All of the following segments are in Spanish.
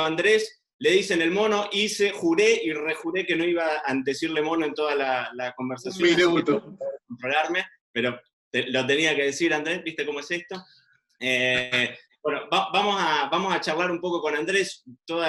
Andrés, le dicen el mono, juré y rejuré que no iba a decirle mono en toda la conversación. Un minuto. Controlarme, pero lo tenía que decir, Andrés, ¿viste cómo es esto? Bueno, vamos a charlar un poco con Andrés, todo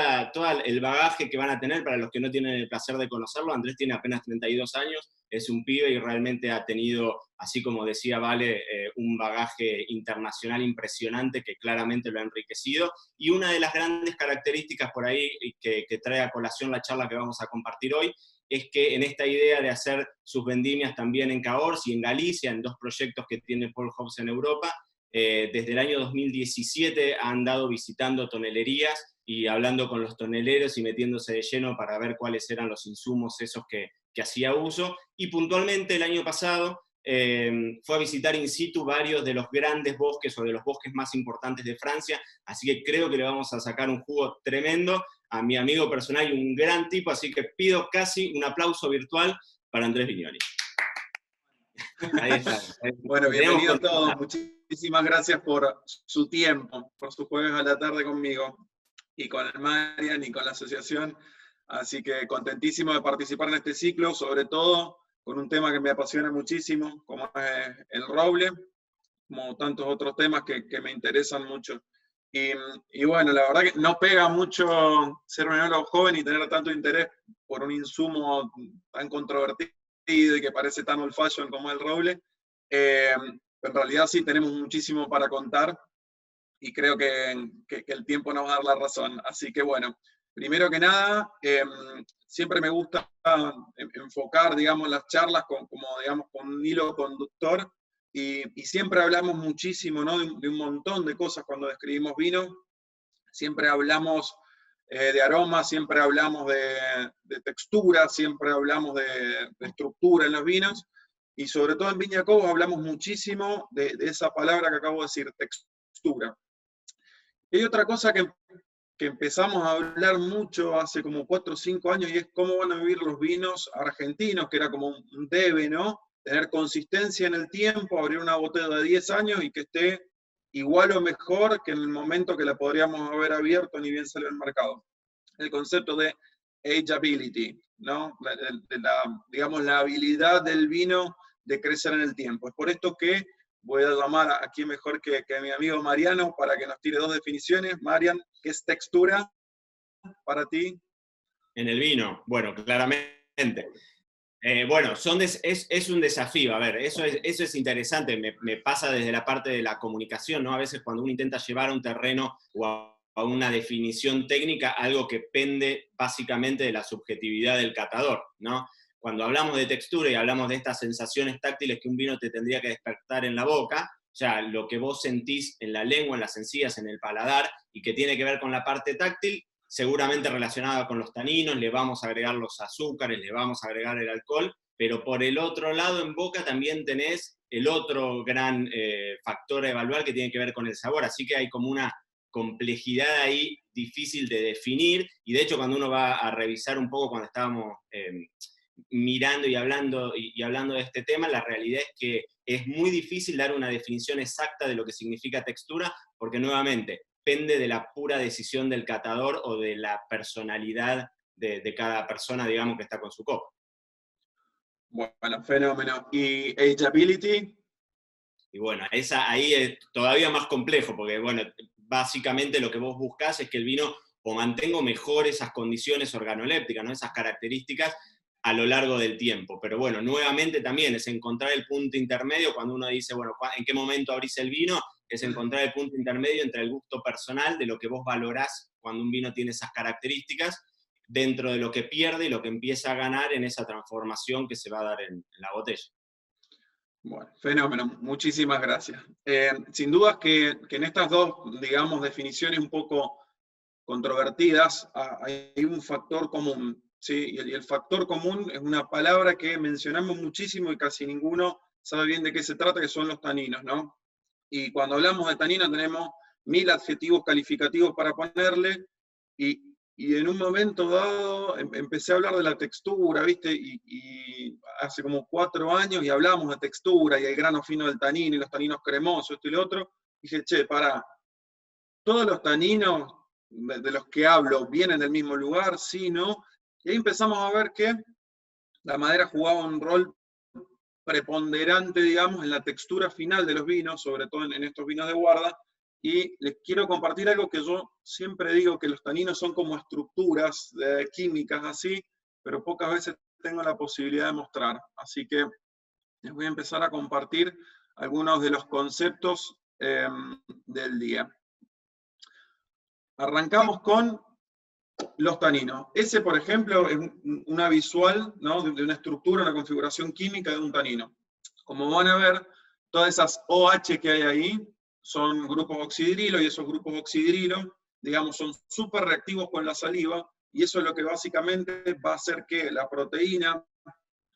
el bagaje que van a tener para los que no tienen el placer de conocerlo. Andrés tiene apenas 32 años, es un pibe y realmente ha tenido, así como decía Vale, un bagaje internacional impresionante que claramente lo ha enriquecido. Y una de las grandes características por ahí que trae a colación la charla que vamos a compartir hoy es que en esta idea de hacer sus vendimias también en Cahors y en Galicia, en 2 proyectos que tiene Paul Hobbs en Europa, desde el año 2017 ha andado visitando tonelerías y hablando con los toneleros y metiéndose de lleno para ver cuáles eran los insumos esos que hacía uso. Y puntualmente el año pasado fue a visitar in situ varios de los grandes bosques o de los bosques más importantes de Francia, así que creo que le vamos a sacar un jugo tremendo a mi amigo personal y un gran tipo, así que pido casi un aplauso virtual para Andrés Vignoli. Ahí está. Bueno, bienvenido a todos. Muchísimas gracias por su tiempo, por sus jueves a la tarde conmigo, y con el Marian y con la asociación. Así que contentísimo de participar en este ciclo, sobre todo con un tema que me apasiona muchísimo, como es el roble, como tantos otros temas que me interesan mucho. Y bueno, la verdad que no pega mucho ser un enólogo joven y tener tanto interés por un insumo tan controvertido y que parece tan old fashion como el roble. En realidad sí tenemos muchísimo para contar y creo que el tiempo nos va a dar la razón. Así que bueno, primero que nada, siempre me gusta enfocar, digamos, las charlas como digamos, con un hilo conductor, y siempre hablamos muchísimo, ¿no? de un montón de cosas cuando describimos vino. Siempre hablamos de aromas, siempre hablamos de textura, siempre hablamos de estructura en los vinos, y sobre todo en Viña Cobos hablamos muchísimo de esa palabra que acabo de decir, textura. Y hay otra cosa que empezamos a hablar mucho hace como 4 o 5 años, y es cómo van a vivir los vinos argentinos, que era como un debe, ¿no? Tener consistencia en el tiempo, abrir una botella de 10 años y que esté igual o mejor que en el momento que la podríamos haber abierto ni bien salió al mercado. El concepto de ageability, ¿no? Digamos, la habilidad del vino de crecer en el tiempo. Es por esto que voy a llamar aquí mejor que mi amigo Mariano para que nos tire 2 definiciones. Marian, ¿qué es textura para ti? En el vino, bueno, claramente. Bueno, es un desafío, a ver, eso es interesante, me pasa desde la parte de la comunicación, ¿no? A veces cuando uno intenta llevar a un terreno o a una definición técnica, algo que pende básicamente de la subjetividad del catador, ¿no? Cuando hablamos de textura y hablamos de estas sensaciones táctiles que un vino te tendría que despertar en la boca, o sea, lo que vos sentís en la lengua, en las encías, en el paladar, y que tiene que ver con la parte táctil, seguramente relacionada con los taninos, le vamos a agregar los azúcares, le vamos a agregar el alcohol, pero por el otro lado, en boca, también tenés el otro gran factor a evaluar que tiene que ver con el sabor, así que hay como una complejidad ahí difícil de definir, y de hecho cuando uno va a revisar un poco cuando estábamos mirando y hablando de este tema, la realidad es que es muy difícil dar una definición exacta de lo que significa textura, porque nuevamente, depende de la pura decisión del catador o de la personalidad de cada persona, digamos, que está con su copa. Bueno, fenómeno. ¿Y ageability? Y bueno, ahí es todavía más complejo, porque bueno, básicamente lo que vos buscás es que el vino o mantenga mejor esas condiciones organolépticas, ¿no? Esas características a lo largo del tiempo. Pero bueno, nuevamente también es encontrar el punto intermedio cuando uno dice, bueno, ¿en qué momento abrís el vino? Es encontrar el punto intermedio entre el gusto personal de lo que vos valorás cuando un vino tiene esas características, dentro de lo que pierde y lo que empieza a ganar en esa transformación que se va a dar en la botella. Bueno, fenómeno, muchísimas gracias. Sin dudas que en estas 2, digamos, definiciones un poco controvertidas, hay un factor común, ¿sí? Y el factor común es una palabra que mencionamos muchísimo y casi ninguno sabe bien de qué se trata, que son los taninos, ¿no? Y cuando hablamos de tanino tenemos 1000 adjetivos calificativos para ponerle, y en un momento dado empecé a hablar de la textura, ¿viste? Y hace como 4 años, y hablamos de textura, y el grano fino del tanino, y los taninos cremosos, esto y lo otro, dije, che, pará, todos los taninos de los que hablo vienen del mismo lugar, sí, no. Y ahí empezamos a ver que la madera jugaba un rol preponderante, digamos, en la textura final de los vinos, sobre todo en estos vinos de guarda. Y les quiero compartir algo que yo siempre digo, que los taninos son como estructuras químicas así, pero pocas veces tengo la posibilidad de mostrar. Así que les voy a empezar a compartir algunos de los conceptos del día. Arrancamos con los taninos. Ese, por ejemplo, es una visual, ¿no?, de una estructura, una configuración química de un tanino. Como van a ver, todas esas OH que hay ahí son grupos oxidrilo, y esos grupos oxidrilo, digamos, son súper reactivos con la saliva, y eso es lo que básicamente va a hacer que la proteína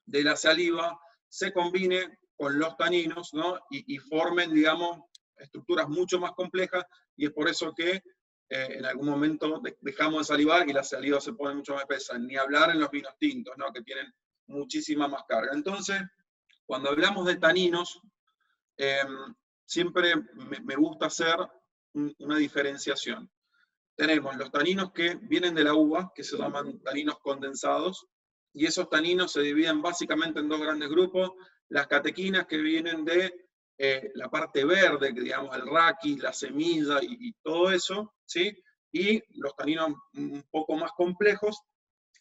de la saliva se combine con los taninos, ¿no?, y formen, digamos, estructuras mucho más complejas, y es por eso que en algún momento dejamos de salivar y la saliva se pone mucho más espesa, ni hablar en los vinos tintos, ¿no?, que tienen muchísima más carga. Entonces, cuando hablamos de taninos, siempre me gusta hacer una diferenciación. Tenemos los taninos que vienen de la uva, que se llaman taninos condensados, y esos taninos se dividen básicamente en dos grandes grupos: las catequinas, que vienen de la parte verde, que digamos el raquis, la semilla y todo eso, ¿sí? Y los taninos un poco más complejos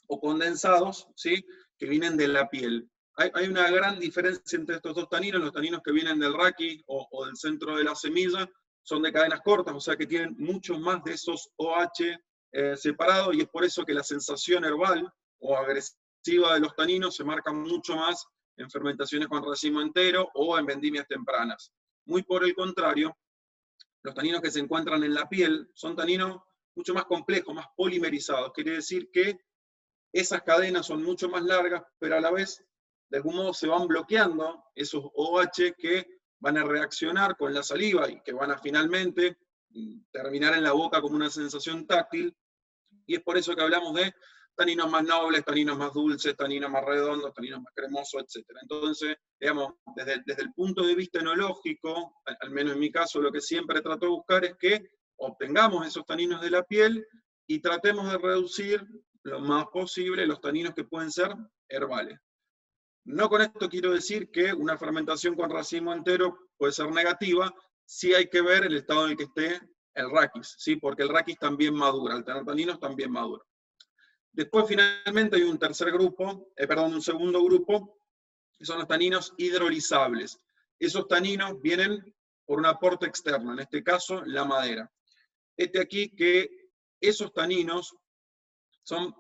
o condensados, ¿sí?, que vienen de la piel. Hay una gran diferencia entre estos dos taninos. Los taninos que vienen del raquis o del centro de la semilla son de cadenas cortas, o sea que tienen mucho más de esos OH separados, y es por eso que la sensación herbal o agresiva de los taninos se marca mucho más en fermentaciones con racimo entero o en vendimias tempranas. Muy por el contrario, los taninos que se encuentran en la piel son taninos mucho más complejos, más polimerizados. Quiere decir que esas cadenas son mucho más largas, pero a la vez, de algún modo, se van bloqueando esos OH que van a reaccionar con la saliva y que van a finalmente terminar en la boca como una sensación táctil. Y es por eso que hablamos de taninos más nobles, taninos más dulces, taninos más redondos, taninos más cremosos, etc. Entonces, digamos, desde el punto de vista enológico, al menos en mi caso, lo que siempre trato de buscar es que obtengamos esos taninos de la piel y tratemos de reducir lo más posible los taninos que pueden ser herbales. No con esto quiero decir que una fermentación con racimo entero puede ser negativa. Sí hay que ver el estado en el que esté el raquis, ¿sí?, porque el raquis también madura, al tener taninos también madura. Después, finalmente, hay un segundo grupo, que son los taninos hidrolizables. Esos taninos vienen por un aporte externo, en este caso la madera. Aquí que esos taninos son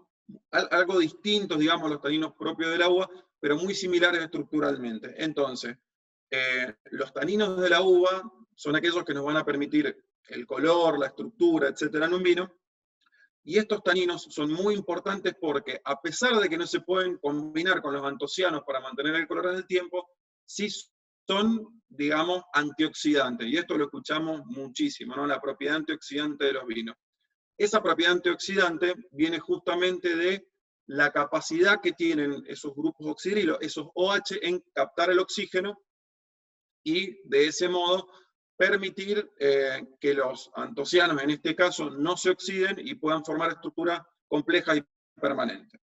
algo distintos, digamos, a los taninos propios del uva, pero muy similares estructuralmente. Entonces, los taninos de la uva son aquellos que nos van a permitir el color, la estructura, etcétera, en un vino. Y estos taninos son muy importantes porque, a pesar de que no se pueden combinar con los antocianos para mantener el color en el tiempo, sí son, digamos, antioxidantes. Y esto lo escuchamos muchísimo, ¿no?, la propiedad antioxidante de los vinos. Esa propiedad antioxidante viene justamente de la capacidad que tienen esos grupos oxidrilos, esos OH, en captar el oxígeno y de ese modo permitir que los antocianos, en este caso, no se oxiden y puedan formar estructuras complejas y permanentes.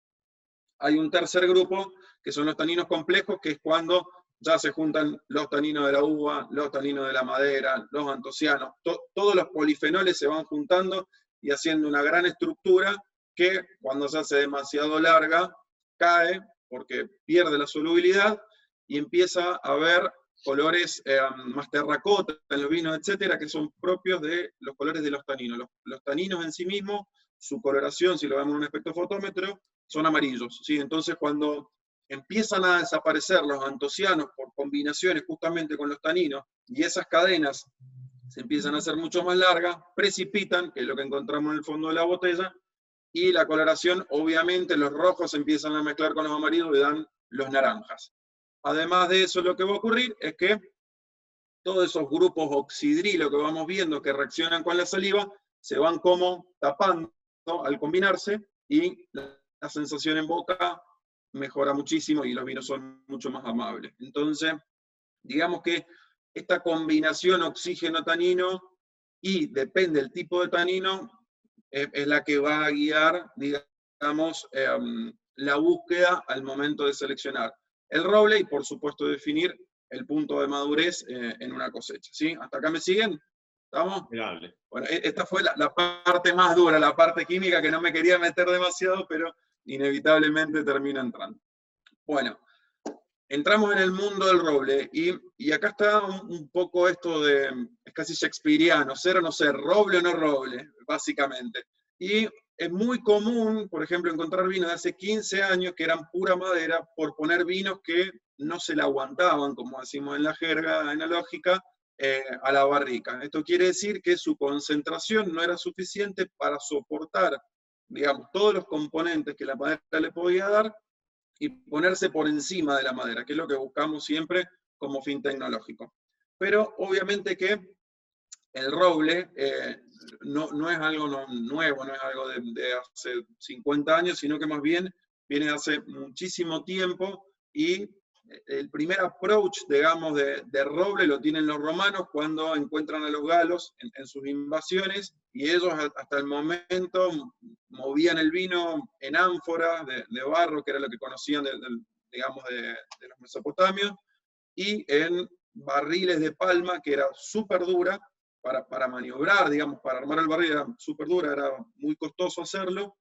Hay un tercer grupo, que son los taninos complejos, que es cuando ya se juntan los taninos de la uva, los taninos de la madera, los antocianos, todos los polifenoles se van juntando y haciendo una gran estructura que, cuando se hace demasiado larga, cae porque pierde la solubilidad y empieza a haber colores más terracota en los vinos, etcétera, que son propios de los colores de los taninos. Los taninos en sí mismos, su coloración, si lo vemos en un espectrofotómetro, son amarillos, ¿sí? Entonces, cuando empiezan a desaparecer los antocianos por combinaciones justamente con los taninos, y esas cadenas se empiezan a hacer mucho más largas, precipitan, que es lo que encontramos en el fondo de la botella, y la coloración, obviamente, los rojos se empiezan a mezclar con los amarillos y dan los naranjas. Además de eso, lo que va a ocurrir es que todos esos grupos oxidrilo que vamos viendo que reaccionan con la saliva se van como tapando al combinarse, y la sensación en boca mejora muchísimo y los vinos son mucho más amables. Entonces, digamos que esta combinación oxígeno-tanino, y depende del tipo de tanino, es la que va a guiar, digamos, la búsqueda al momento de seleccionar el roble y, por supuesto, definir el punto de madurez en una cosecha. ¿Sí? ¿Hasta acá me siguen? ¿Estamos? Bueno, esta fue la parte más dura, la parte química, que no me quería meter demasiado, pero inevitablemente termina entrando. Bueno, entramos en el mundo del roble, y acá está un poco esto de, es casi shakespeariano, ser o no ser, roble o no roble, básicamente. Y es muy común, por ejemplo, encontrar vinos de hace 15 años que eran pura madera, por poner vinos que no se la aguantaban, como decimos en la jerga enológica, a la barrica. Esto quiere decir que su concentración no era suficiente para soportar, digamos, todos los componentes que la madera le podía dar, y ponerse por encima de la madera, que es lo que buscamos siempre como fin tecnológico. Pero obviamente que el roble no es algo nuevo, no es algo de hace 50 años, sino que más bien viene de hace muchísimo tiempo, y el primer approach, digamos, de roble lo tienen los romanos cuando encuentran a los galos en sus invasiones, y ellos hasta el momento movían el vino en ánforas de barro, que era lo que conocían digamos, de los mesopotamios, y en barriles de palma, que era súper dura, para maniobrar, digamos, para armar el barril era súper dura, era muy costoso hacerlo,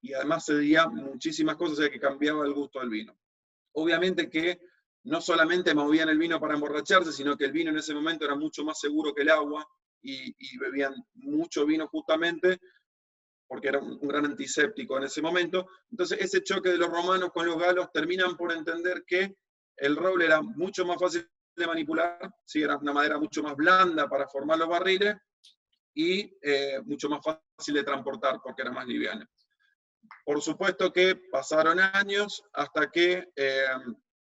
y además se cedía muchísimas cosas, o sea que cambiaba el gusto del vino. Obviamente que no solamente movían el vino para emborracharse, sino que el vino en ese momento era mucho más seguro que el agua, y bebían mucho vino justamente porque era un gran antiséptico en ese momento. Entonces ese choque de los romanos con los galos terminan por entender que el roble era mucho más fácil de manipular, ¿sí? Era una madera mucho más blanda para formar los barriles, y mucho más fácil de transportar porque era más liviana. Por supuesto que pasaron años hasta que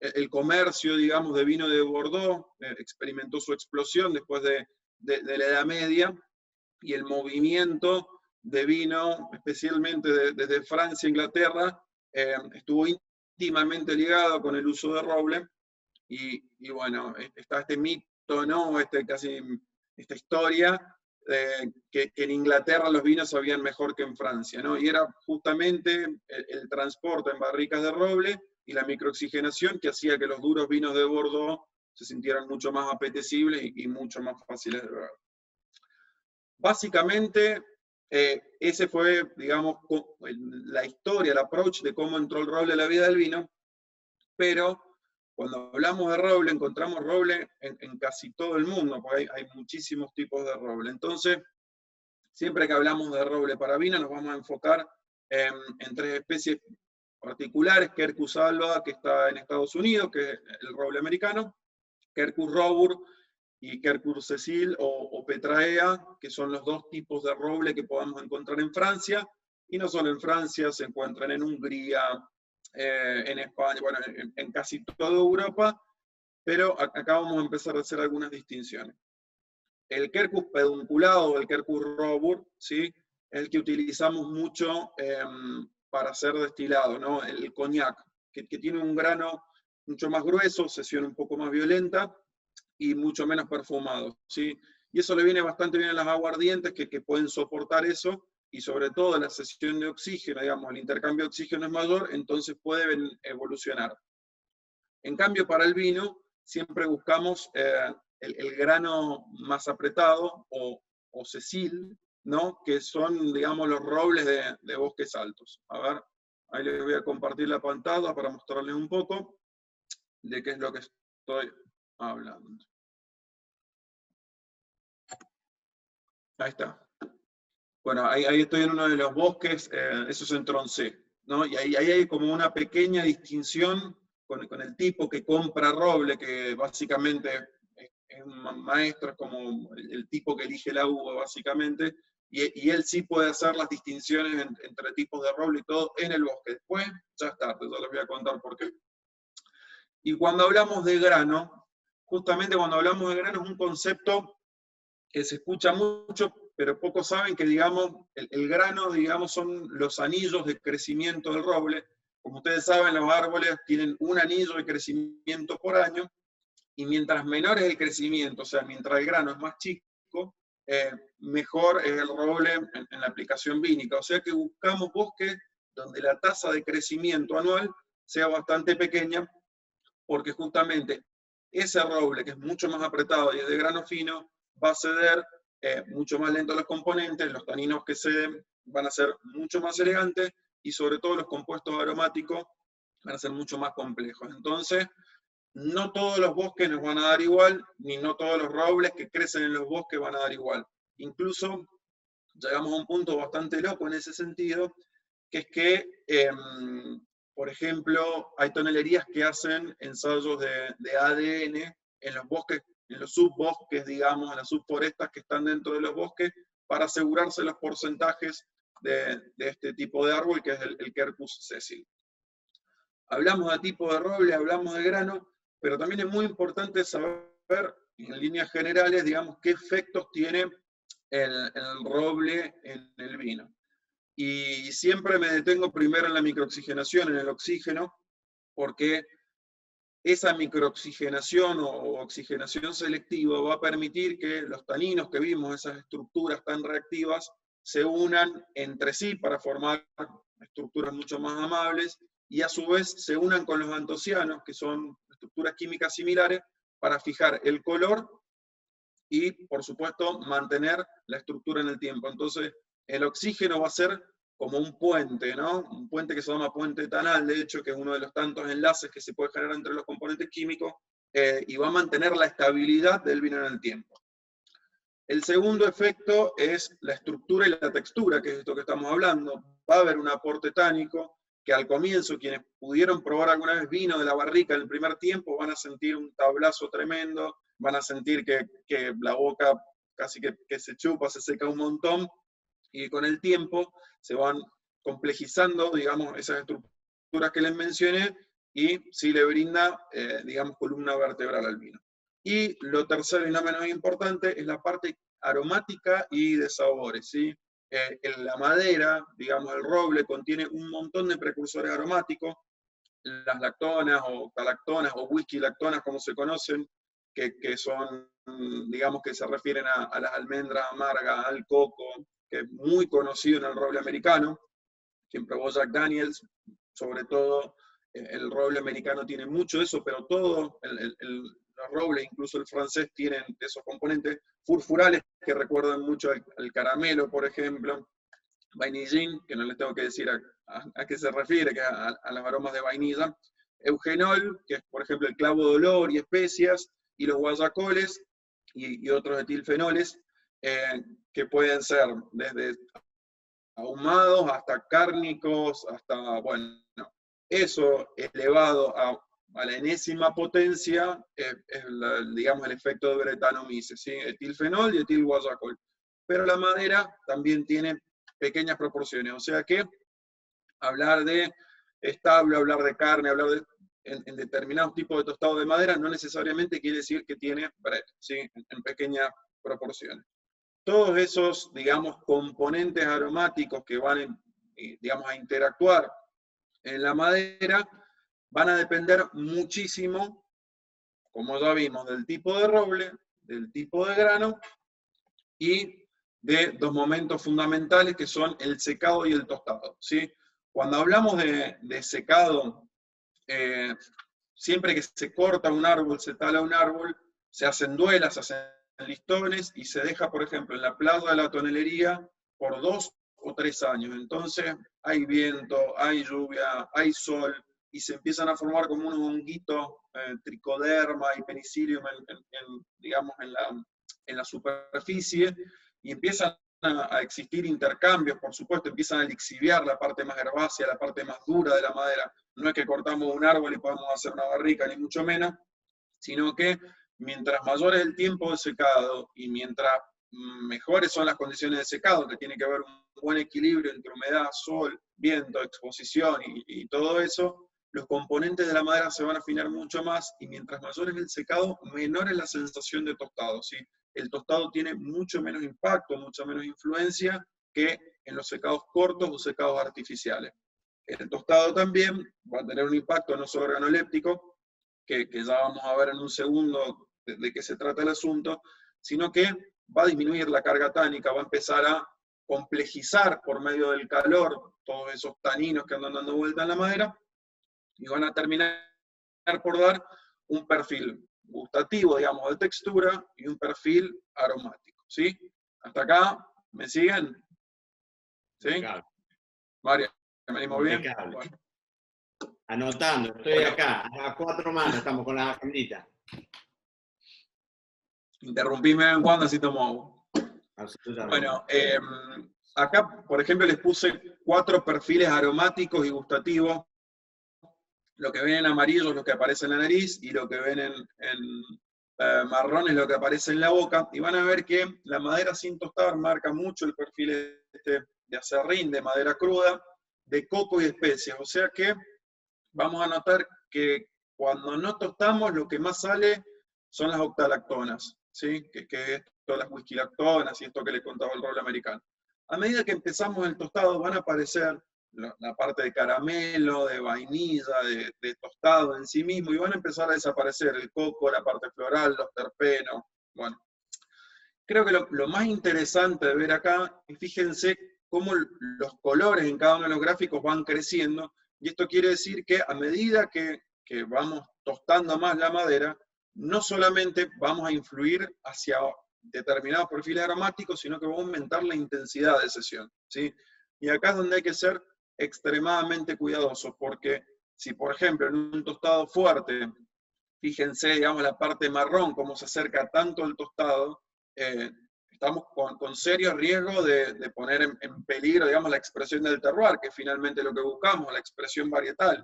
el comercio, digamos, de vino de Bordeaux experimentó su explosión después de la Edad Media, y el movimiento de vino, especialmente desde Francia e Inglaterra, estuvo íntimamente ligado con el uso de roble, y bueno, está este mito, ¿no? Esta historia, que en Inglaterra los vinos sabían mejor que en Francia, ¿no? Y era justamente el transporte en barricas de roble y la microoxigenación que hacía que los duros vinos de Bordeaux se sintieran mucho más apetecibles y mucho más fáciles de beber. Básicamente, ese fue, digamos, la historia, el approach de cómo entró el roble en la vida del vino, pero cuando hablamos de roble, encontramos roble en casi todo el mundo, porque hay muchísimos tipos de roble. Entonces, siempre que hablamos de roble para vino, nos vamos a enfocar en tres especies particulares: Quercus alba, que está en Estados Unidos, que es el roble americano; Quercus robur y Quercus cecil o Petraea, que son los dos tipos de roble que podemos encontrar en Francia, y no solo en Francia, se encuentran en Hungría, en España, bueno, en casi toda Europa, pero acá vamos a empezar a hacer algunas distinciones. El Quercus pedunculado o el Quercus robur, ¿sí?, es el que utilizamos mucho para hacer destilado, ¿no? El coñac, que tiene un grano mucho más grueso, sesión un poco más violenta y mucho menos perfumado, ¿sí? Y eso le viene bastante bien a las aguardientes que pueden soportar eso, y sobre todo la sesión de oxígeno, digamos, el intercambio de oxígeno es mayor, entonces pueden evolucionar. En cambio, para el vino, siempre buscamos el grano más apretado o cecil, ¿no?, que son, digamos, los robles de bosques altos. A ver, ahí les voy a compartir la pantalla para mostrarles un poco de qué es lo que estoy hablando. Ahí está. Bueno, ahí estoy en uno de los bosques, eso es en Troncé, ¿no? Y ahí hay como una pequeña distinción con el tipo que compra roble, que básicamente es un maestro, es como el tipo que elige la uva, básicamente, y él sí puede hacer las distinciones entre tipos de roble y todo en el bosque. Después, ya es tarde, yo les voy a contar por qué. Y cuando hablamos de grano, justamente cuando hablamos de grano es un concepto que se escucha mucho, pero pocos saben que, digamos, el grano, digamos, son los anillos de crecimiento del roble. Como ustedes saben, los árboles tienen un anillo de crecimiento por año, y mientras menor es el crecimiento, o sea, mientras el grano es más chico, mejor es el roble en la aplicación vínica. O sea que buscamos bosques donde la tasa de crecimiento anual sea bastante pequeña, porque justamente ese roble, que es mucho más apretado y es de grano fino, va a ceder mucho más lento los componentes, los taninos que ceden van a ser mucho más elegantes, y sobre todo los compuestos aromáticos van a ser mucho más complejos. Entonces, no todos los bosques nos van a dar igual, ni no todos los robles que crecen en los bosques van a dar igual. Incluso llegamos a un punto bastante loco en ese sentido, que es que, por ejemplo, hay tonelerías que hacen ensayos de ADN en los bosques, en los subbosques, digamos, en las subforestas que están dentro de los bosques, para asegurarse los porcentajes de este tipo de árbol, que es el Quercus sessile. Hablamos de tipo de roble, hablamos de grano, pero también es muy importante saber, en líneas generales, digamos, qué efectos tiene el roble en el vino. Y siempre me detengo primero en la microoxigenación, en el oxígeno, porque esa microoxigenación o oxigenación selectiva va a permitir que los taninos que vimos, esas estructuras tan reactivas, se unan entre sí para formar estructuras mucho más amables, y a su vez se unan con los antocianos, que son estructuras químicas similares, para fijar el color y, por supuesto, mantener la estructura en el tiempo. Entonces, el oxígeno va a ser como un puente, ¿no? Un puente que se llama puente tanal, de hecho, que es uno de los tantos enlaces que se puede generar entre los componentes químicos, y va a mantener la estabilidad del vino en el tiempo. El segundo efecto es la estructura y la textura, que es esto que estamos hablando. Va a haber un aporte tánico, que al comienzo, quienes pudieron probar alguna vez vino de la barrica en el primer tiempo, van a sentir un tablazo tremendo, van a sentir que la boca casi que se chupa, se seca un montón, y con el tiempo se van complejizando, digamos, esas estructuras que les mencioné, y sí le brinda, digamos, columna vertebral al vino. Y lo tercero y no menos importante es la parte aromática y de sabores, ¿sí? La madera, digamos, el roble, contiene un montón de precursores aromáticos, las lactonas o talactonas o whisky lactonas, como se conocen, que son, digamos, que se refieren a las almendras amargas, al coco, que es muy conocido en el roble americano. Quien probó Jack Daniels, sobre todo el roble americano tiene mucho de eso, pero todo el roble, incluso el francés, tienen esos componentes furfurales que recuerdan mucho al caramelo, por ejemplo. Vainillín, que no les tengo que decir a qué se refiere, que a los aromas de vainilla. Eugenol, que es, por ejemplo, el clavo de olor y especias, y los guayacoles y otros etilfenoles, que pueden ser desde ahumados hasta cárnicos, hasta, bueno, eso elevado a la enésima potencia es digamos, el efecto de Brettanomyces, ¿sí? Etilfenol y etilguayacol. Pero la madera también tiene pequeñas proporciones, o sea que hablar de establo, hablar de carne, hablar en determinados tipos de tostado de madera no necesariamente quiere decir que tiene Brett, ¿sí? En pequeñas proporciones. Todos esos, digamos, componentes aromáticos que van, digamos, a interactuar en la madera van a depender muchísimo, como ya vimos, del tipo de roble, del tipo de grano y de dos momentos fundamentales que son el secado y el tostado, ¿sí? Cuando hablamos de secado, siempre que se corta un árbol, se tala un árbol, se hacen duelas, se hacen listones y se deja, por ejemplo, en la playa de la tonelería por 2 o 3 años. Entonces hay viento, hay lluvia, hay sol, y se empiezan a formar como unos honguitos, tricoderma y penicillium, digamos, en la superficie, y empiezan a existir intercambios, por supuesto, empiezan a lixiviar la parte más herbácea, la parte más dura de la madera. No es que cortamos un árbol y podemos hacer una barrica, ni mucho menos, sino que mientras mayor es el tiempo de secado y mientras mejores son las condiciones de secado, que tiene que haber un buen equilibrio entre humedad, sol, viento, exposición y todo eso, los componentes de la madera se van a afinar mucho más, y mientras mayor es el secado, menor es la sensación de tostado, ¿sí? El tostado tiene mucho menos impacto, mucha menos influencia que en los secados cortos o secados artificiales. El tostado también va a tener un impacto no solo organoléptico, que ya vamos a ver en un segundo de qué se trata el asunto, sino que va a disminuir la carga tánica, va a empezar a complejizar por medio del calor todos esos taninos que andan dando vuelta en la madera, y van a terminar por dar un perfil gustativo, digamos, de textura, y un perfil aromático, ¿sí? ¿Hasta acá? ¿Me siguen? ¿Sí? Claro. Mario, ¿me venimos bien? Bueno. Anotando, estoy acá, a 4 manos, estamos con la agendita. Interrumpíme de vez en cuando, así tomo agua. Absolutamente. Bueno, acá, por ejemplo, les puse 4 perfiles aromáticos y gustativos. Lo que ven en amarillo es lo que aparece en la nariz, y lo que ven en marrón es lo que aparece en la boca. Y van a ver que la madera sin tostar marca mucho el perfil de aserrín, de madera cruda, de coco y de especias. O sea que vamos a notar que cuando no tostamos, lo que más sale son las octalactonas, ¿sí? que es todas las whisky lactonas y esto que les contaba el roble americano. A medida que empezamos el tostado, van a aparecer la parte de caramelo, de vainilla, de tostado en sí mismo, y van a empezar a desaparecer el coco, la parte floral, los terpenos. Bueno, creo que lo más interesante de ver acá es, fíjense cómo los colores en cada uno de los gráficos van creciendo, y esto quiere decir que a medida que vamos tostando más la madera, no solamente vamos a influir hacia determinados perfiles aromáticos, sino que vamos a aumentar la intensidad de sesión, ¿sí? Y acá es donde hay que ser extremadamente cuidadosos, porque si, por ejemplo, en un tostado fuerte, fíjense, digamos, la parte marrón, cómo se acerca tanto al tostado, estamos con serio riesgo de poner en peligro, digamos, la expresión del terroir, que es finalmente lo que buscamos, la expresión varietal.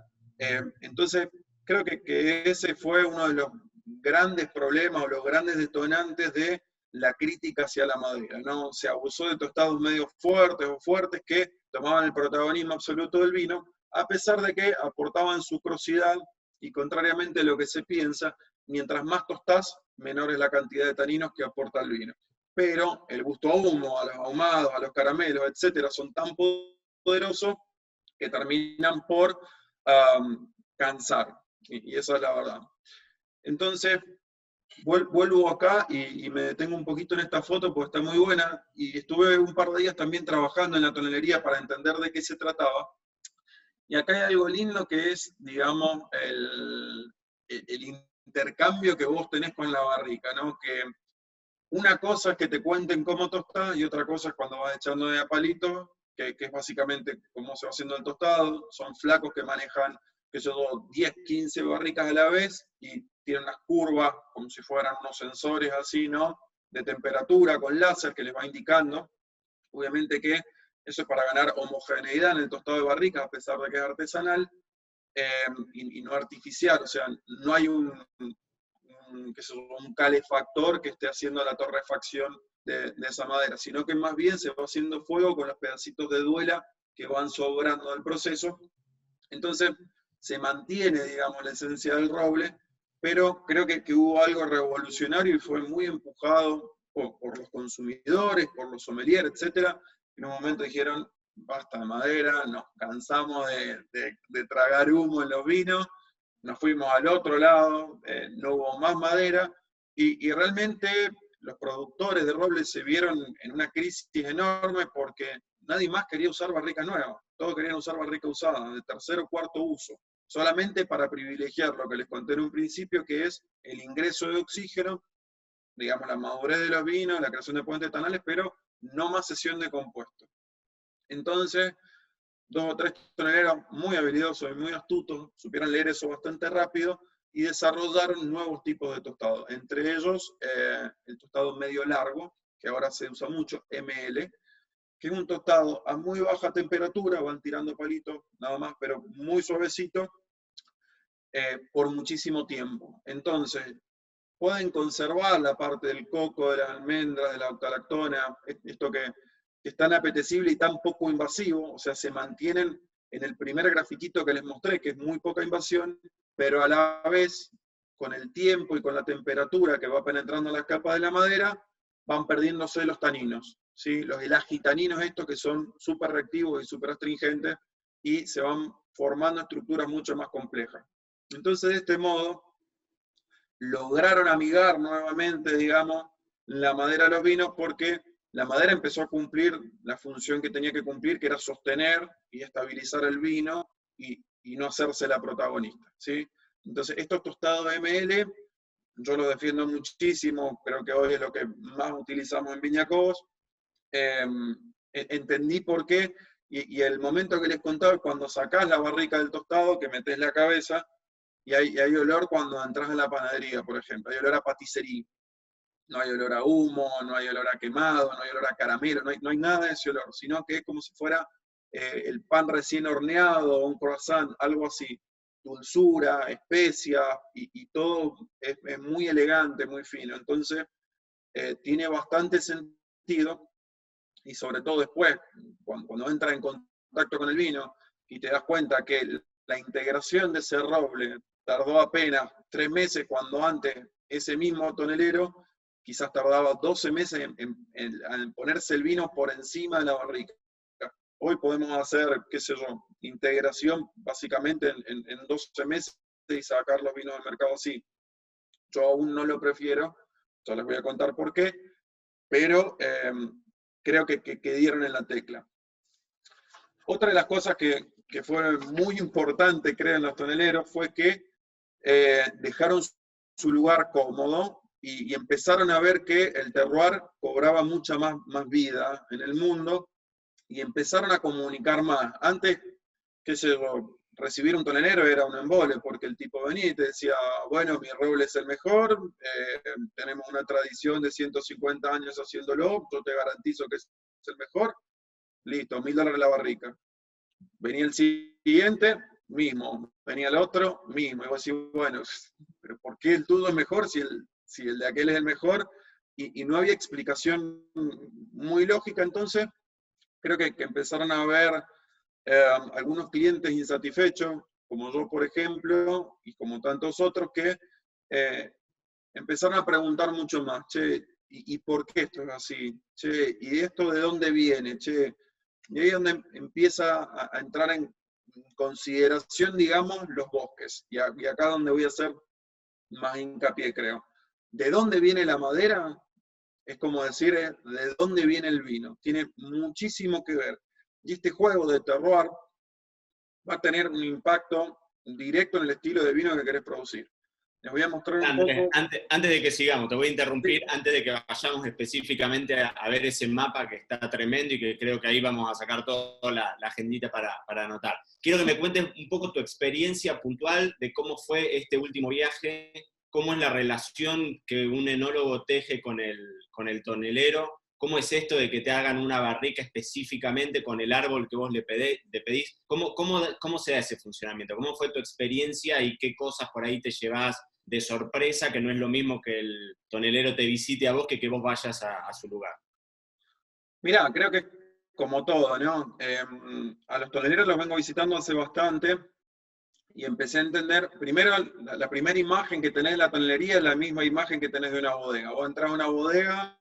Entonces, creo que ese fue uno de los grandes problemas o los grandes detonantes de la crítica hacia la madera, ¿no? Se abusó de tostados medio fuertes o fuertes que tomaban el protagonismo absoluto del vino, a pesar de que aportaban sucrosidad, y contrariamente a lo que se piensa, mientras más tostás, menor es la cantidad de taninos que aporta el vino. Pero el gusto a humo, a los ahumados, a los caramelos, etcétera, son tan poderosos que terminan por cansar. Y esa es la verdad. Entonces, vuelvo acá y me detengo un poquito en esta foto porque está muy buena, y estuve un par de días también trabajando en la tonelería para entender de qué se trataba. Y acá hay algo lindo que es, digamos, el intercambio que vos tenés con la barrica, ¿no? Que una cosa es que te cuenten cómo tostás, y otra cosa es cuando vas echando de a palito, que es básicamente cómo se va haciendo el tostado. Son flacos que manejan, que son 10, 15 barricas a la vez, y tienen unas curvas como si fueran unos sensores así, ¿no? De temperatura con láser que les va indicando. Obviamente que eso es para ganar homogeneidad en el tostado de barricas, a pesar de que es artesanal y no artificial. O sea, no hay un calefactor que esté haciendo la torrefacción de esa madera, sino que más bien se va haciendo fuego con los pedacitos de duela que van sobrando del proceso. Entonces se mantiene, digamos, la esencia del roble, pero creo que hubo algo revolucionario y fue muy empujado por los consumidores, por los sommeliers, etc. En un momento dijeron, basta de madera, nos cansamos de tragar humo en los vinos, nos fuimos al otro lado, no hubo más madera, y realmente los productores de roble se vieron en una crisis enorme porque nadie más quería usar barrica nueva, todos querían usar barrica usada, de tercer o cuarto uso, solamente para privilegiar lo que les conté en un principio, que es el ingreso de oxígeno, digamos la madurez de los vinos, la creación de puentes etanales, pero no más sesión de compuestos. Entonces, 2 o 3 toneleros muy habilidosos y muy astutos supieron leer eso bastante rápido y desarrollaron nuevos tipos de tostado. Entre ellos, el tostado medio largo, que ahora se usa mucho, ML, que es un tostado a muy baja temperatura, van tirando palitos, nada más, pero muy suavecito, por muchísimo tiempo. Entonces, pueden conservar la parte del coco, de las almendras, de la octalactona, esto que es tan apetecible y tan poco invasivo. O sea, se mantienen en el primer grafiquito que les mostré, que es muy poca invasión, pero a la vez, con el tiempo y con la temperatura que va penetrando las capas de la madera, van perdiéndose los taninos, ¿sí? Los elagitaninos estos que son súper reactivos y súper astringentes, y se van formando estructuras mucho más complejas. Entonces, de este modo, lograron amigar nuevamente, digamos, la madera a los vinos, porque la madera empezó a cumplir la función que tenía que cumplir, que era sostener y estabilizar el vino y no hacerse la protagonista, ¿sí? Entonces, estos tostados ML, yo los defiendo muchísimo, creo que hoy es lo que más utilizamos en Viña Cobos. Entendí por qué, y el momento que les contaba, cuando sacás la barrica del tostado, que metés la cabeza, y hay olor cuando entras a la panadería, por ejemplo, hay olor a paticería. No hay olor a humo, no hay olor a quemado, no hay olor a caramelo, no hay nada de ese olor, sino que es como si fuera el pan recién horneado, un croissant, algo así. Dulzura, especia, y todo es muy elegante, muy fino. Entonces, tiene bastante sentido, y sobre todo después, cuando entra en contacto con el vino, y te das cuenta que la integración de ese roble tardó apenas 3 meses, cuando antes ese mismo tonelero quizás tardaba 12 meses en ponerse el vino por encima de la barrica. Hoy podemos hacer, qué sé yo, integración básicamente en 12 meses y sacar los vinos del mercado así. Yo aún no lo prefiero, ya les voy a contar por qué, pero creo que dieron en la tecla. Otra de las cosas que fue muy importante, creo, en los toneleros fue que dejaron su lugar cómodo y empezaron a ver que el terroir cobraba mucha más vida en el mundo y empezaron a comunicar más. Antes, qué sé yo, recibir un tonelero era un embole, porque el tipo venía y te decía, bueno, mi roble es el mejor, tenemos una tradición de 150 años haciéndolo, yo te garantizo que es el mejor, listo, $1000 la barrica. Venía el siguiente, mismo. Venía el otro, mismo. Y vos decís, bueno, pero ¿por qué el tuyo es mejor si el de aquel es el mejor? Y no había explicación muy lógica. Entonces, creo que empezaron a haber algunos clientes insatisfechos, como yo, por ejemplo, y como tantos otros, que empezaron a preguntar mucho más, che, ¿y por qué esto es así? Che, ¿y esto de dónde viene? Che, y ahí es donde empieza a entrar en consideración, digamos, los bosques. Y acá donde voy a hacer más hincapié, creo. ¿De dónde viene la madera? Es como decir, ¿de dónde viene el vino? Tiene muchísimo que ver. Y este juego de terroir va a tener un impacto directo en el estilo de vino que querés producir. Les voy a mostrar un Andrés, poco. antes de que sigamos, te voy a interrumpir, Sí. antes de que vayamos específicamente a ver ese mapa que está tremendo y que creo que ahí vamos a sacar toda la agendita para anotar. Quiero que me cuentes un poco tu experiencia puntual de cómo fue este último viaje, cómo es la relación que un enólogo teje con el tonelero, cómo es esto de que te hagan una barrica específicamente con el árbol que vos le pedís, cómo se da ese funcionamiento, cómo fue tu experiencia y qué cosas por ahí te llevas de sorpresa, que no es lo mismo que el tonelero te visite a vos que vos vayas a su lugar. Mirá, creo que como todo, ¿no? A los toneleros los vengo visitando hace bastante y empecé a entender, primero, la primera imagen que tenés de la tonelería es la misma imagen que tenés de una bodega. Vos entrás a una bodega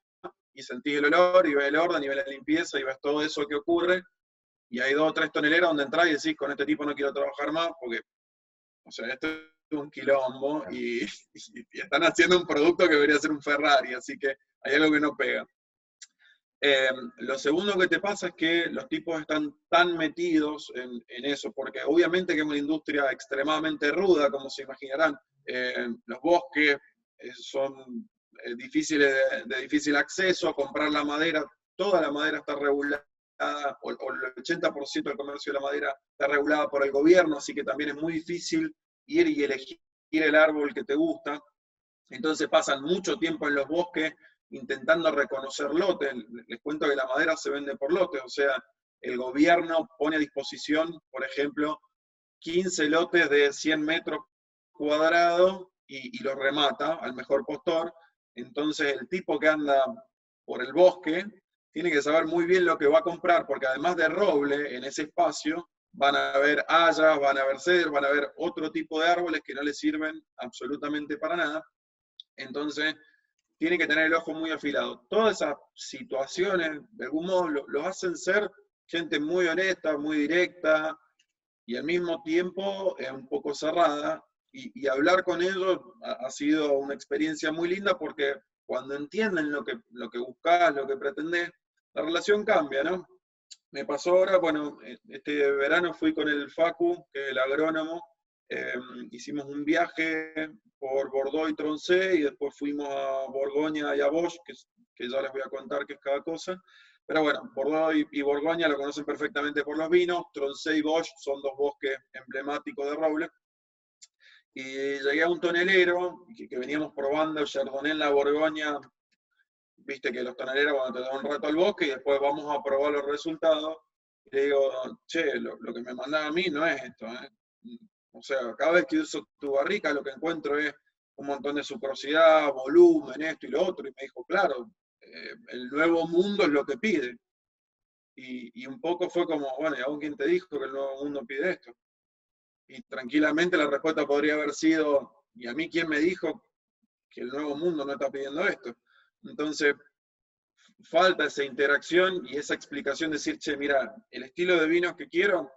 y sentís el olor y ves el orden y ves la limpieza y ves todo eso que ocurre, y hay 2 o 3 toneleros donde entrás y decís, con este tipo no quiero trabajar más porque, o sea, esto es un quilombo y están haciendo un producto que debería ser un Ferrari, así que hay algo que no pega. Lo segundo que te pasa es que los tipos están tan metidos en eso, porque obviamente que es una industria extremadamente ruda, como se imaginarán. Los bosques son difíciles de difícil acceso, comprar la madera, toda la madera está regulada, o el 80% del comercio de la madera está regulada por el gobierno, así que también es muy difícil ir y elegir el árbol que te gusta. Entonces pasan mucho tiempo en los bosques intentando reconocer lotes. Les cuento que la madera se vende por lotes, o sea, el gobierno pone a disposición, por ejemplo, 15 lotes de 100 metros cuadrados y los remata al mejor postor. Entonces el tipo que anda por el bosque tiene que saber muy bien lo que va a comprar, porque además de roble en ese espacio, van a haber hayas, van a haber cedros, van a haber otro tipo de árboles que no le sirven absolutamente para nada. Entonces, tiene que tener el ojo muy afilado. Todas esas situaciones, de algún modo, los hacen ser gente muy honesta, muy directa, y al mismo tiempo un poco cerrada. Y hablar con ellos ha sido una experiencia muy linda porque cuando entienden lo que buscás, lo que pretendés, la relación cambia, ¿no? Me pasó ahora, bueno, este verano fui con el Facu, que es el agrónomo, hicimos un viaje por Bordeaux y Troncé, y después fuimos a Borgoña y a Bosch, que ya les voy a contar qué es cada cosa. Pero bueno, Bordeaux y Borgoña lo conocen perfectamente por los vinos, Troncé y Bosch son dos bosques emblemáticos de roble. Y llegué a un tonelero que veníamos probando Chardonnay en la Borgoña. Viste que los toneleros cuando te dan un rato al bosque y después vamos a probar los resultados, y le digo, che, lo que me mandan a mí no es esto, ¿eh? O sea, cada vez que uso tu barrica lo que encuentro es un montón de sucrosidad, volumen, esto y lo otro. Y me dijo, claro, el nuevo mundo es lo que pide. Y un poco fue como, bueno, ¿y aún quién te dijo que el nuevo mundo pide esto? Y tranquilamente la respuesta podría haber sido, ¿y a mí quién me dijo que el nuevo mundo no está pidiendo esto? Entonces, falta esa interacción y esa explicación de decir, che, mira, el estilo de vinos que quiero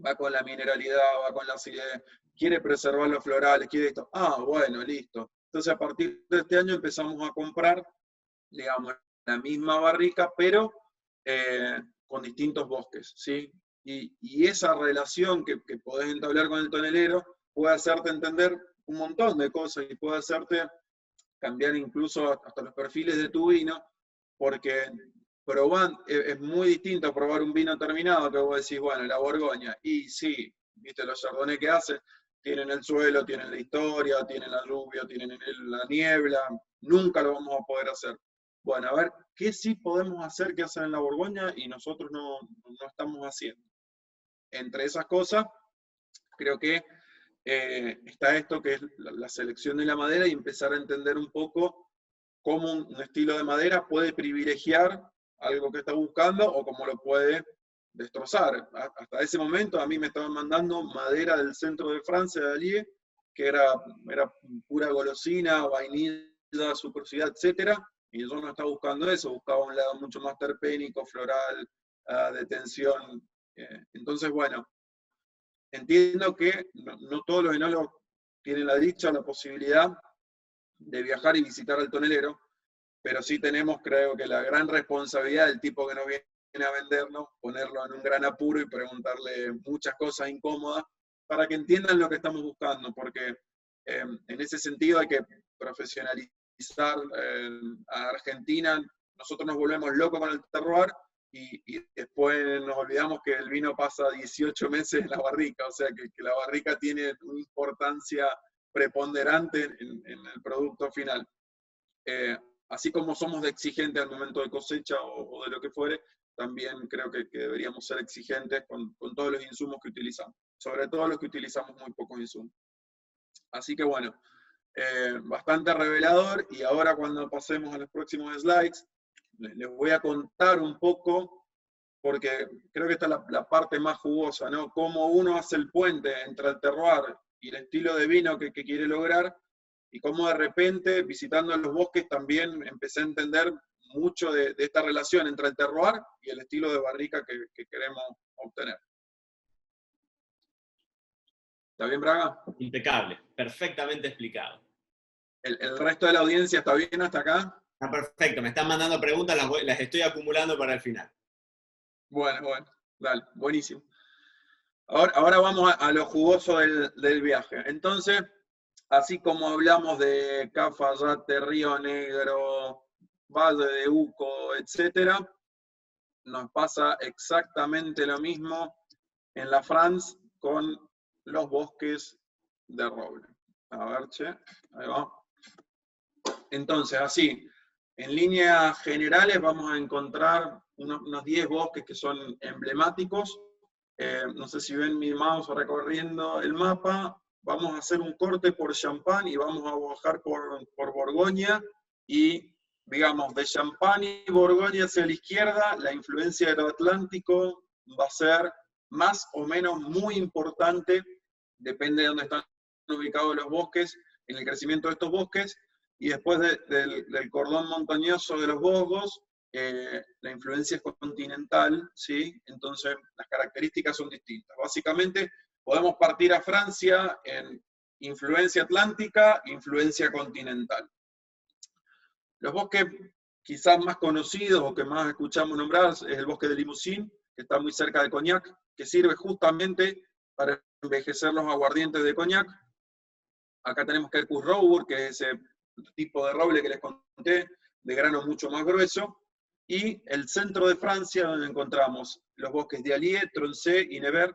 va con la mineralidad, va con la acidez, quiere preservar los florales, quiere esto. Ah, bueno, listo. Entonces, a partir de este año empezamos a comprar, digamos, la misma barrica, pero con distintos bosques, ¿sí? Y esa relación que podés entablar con el tonelero puede hacerte entender un montón de cosas y puede hacerte cambiar incluso hasta los perfiles de tu vino, porque es muy distinto probar un vino terminado que vos decís, bueno, la Borgoña, y sí, viste los chardonnay que hacen, tienen el suelo, tienen la historia, tienen la lluvia, tienen la niebla, nunca lo vamos a poder hacer. Bueno, a ver, ¿qué sí podemos hacer que hacen en la Borgoña y nosotros no estamos haciendo? Entre esas cosas, creo que está esto que es la selección de la madera y empezar a entender un poco cómo un estilo de madera puede privilegiar algo que está buscando o cómo lo puede destrozar. Hasta ese momento a mí me estaban mandando madera del centro de Francia, de Allier, que era pura golosina, vainilla, sucrosidad, etc. Y yo no estaba buscando eso, buscaba un lado mucho más terpénico, floral, de tensión. Entonces, bueno, entiendo que no todos los enólogos tienen la dicha o la posibilidad de viajar y visitar al tonelero, pero sí tenemos, creo que la gran responsabilidad del tipo que nos viene a vendernos, ponerlo en un gran apuro y preguntarle muchas cosas incómodas para que entiendan lo que estamos buscando, porque en ese sentido hay que profesionalizar a Argentina. Nosotros nos volvemos locos con el terroir y después nos olvidamos que el vino pasa 18 meses en la barrica, o sea que la barrica tiene una importancia preponderante en el producto final. Así como somos de exigentes al momento de cosecha o de lo que fuere, también creo que deberíamos ser exigentes con todos los insumos que utilizamos, sobre todo los que utilizamos muy pocos insumos. Así que bueno, bastante revelador, y ahora cuando pasemos a los próximos slides, les voy a contar un poco, porque creo que esta es la parte más jugosa, ¿no? Cómo uno hace el puente entre el terroir y el estilo de vino que quiere lograr, y cómo de repente, visitando los bosques, también empecé a entender mucho de esta relación entre el terroir y el estilo de barrica que queremos obtener. ¿Está bien, Braga? Impecable, perfectamente explicado. ¿El resto de la audiencia está bien hasta acá? Está perfecto, me están mandando preguntas, las estoy acumulando para el final. Bueno, dale, buenísimo. Ahora vamos a lo jugoso del viaje. Entonces, así como hablamos de Cafayate, Río Negro, Valle de Uco, etc., nos pasa exactamente lo mismo en la France con los bosques de roble. A ver, che, ahí va. Entonces, así, en líneas generales vamos a encontrar unos 10 bosques que son emblemáticos. No sé si ven mi mouse recorriendo el mapa. Vamos a hacer un corte por Champagne y vamos a bajar por Borgoña. Y, digamos, de Champagne y Borgoña hacia la izquierda, la influencia del Atlántico va a ser más o menos muy importante, depende de dónde están ubicados los bosques, en el crecimiento de estos bosques. Y después del cordón montañoso de los Vosgos, la influencia es continental, ¿sí? Entonces las características son distintas. Básicamente podemos partir a Francia en influencia atlántica, influencia continental. Los bosques quizás más conocidos o que más escuchamos nombrar es el bosque de Limousin, que está muy cerca de Cognac, que sirve justamente para envejecer los aguardientes de Cognac. Acá tenemos Quercus robur, que es ese tipo de roble que les conté, de grano mucho más grueso. Y el centro de Francia, donde encontramos los bosques de Allier, Tronchet y Nevers,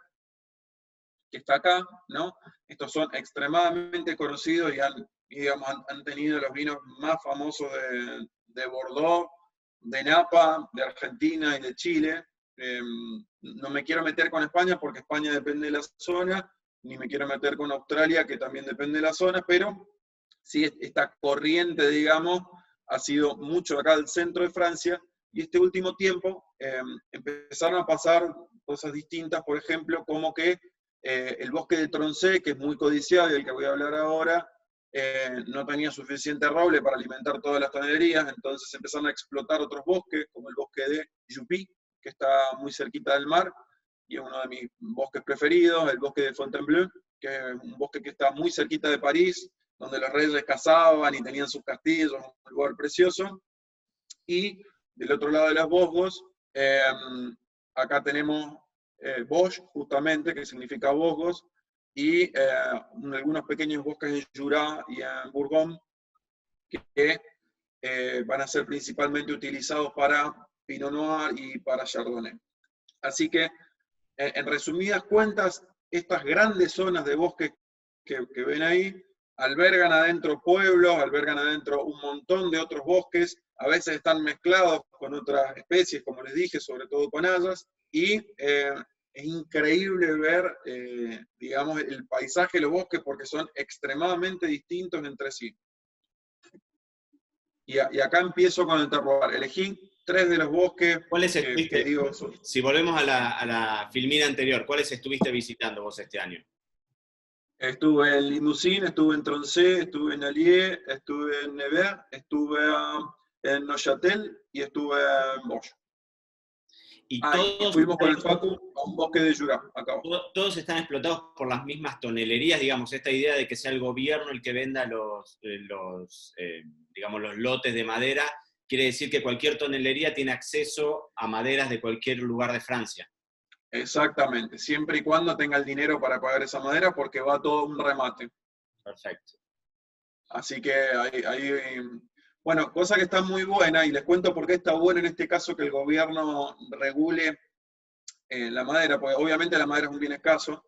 que está acá, ¿no? Estos son extremadamente conocidos y han tenido los vinos más famosos de Bordeaux, de Napa, de Argentina y de Chile. No me quiero meter con España porque España depende de la zona, ni me quiero meter con Australia, que también depende de la zona, pero sí, esta corriente, digamos, ha sido mucho acá del centro de Francia, y este último tiempo empezaron a pasar cosas distintas, por ejemplo, como que el bosque de Tronchet, que es muy codiciado y del que voy a hablar ahora, no tenía suficiente roble para alimentar todas las tonelerías, entonces empezaron a explotar otros bosques, como el bosque de Juppy, que está muy cerquita del mar, y es uno de mis bosques preferidos, el bosque de Fontainebleau, que es un bosque que está muy cerquita de París, donde los reyes cazaban y tenían sus castillos, un lugar precioso. Y del otro lado de las Vosgos, acá tenemos Vosges, justamente, que significa Vosgos, y algunos pequeños bosques en Jura y en Bourgogne, que van a ser principalmente utilizados para Pinot Noir y para Chardonnay. Así que, en resumidas cuentas, estas grandes zonas de bosque que ven ahí, albergan adentro pueblos, albergan adentro un montón de otros bosques, a veces están mezclados con otras especies, como les dije, sobre todo con hayas, y es increíble ver, digamos, el paisaje de los bosques porque son extremadamente distintos entre sí. Y acá empiezo con el terroir. Elegí 3 de los bosques que digo... Si volvemos a la filmina anterior, ¿cuáles estuviste visitando vos este año? Estuve en Limousin, estuve en Tronchet, estuve en Allier, estuve en Nevers, estuve en Neuchâtel y estuve en Vosges. Y fuimos con el Facu a un bosque de Jura, acá. Todos están explotados por las mismas tonelerías, digamos, esta idea de que sea el gobierno el que venda digamos, los lotes de madera, quiere decir que cualquier tonelería tiene acceso a maderas de cualquier lugar de Francia. Exactamente, siempre y cuando tenga el dinero para pagar esa madera, porque va todo un remate. Perfecto. Así que ahí bueno, cosa que está muy buena, y les cuento por qué está bueno en este caso que el gobierno regule la madera, porque obviamente la madera es un bien escaso,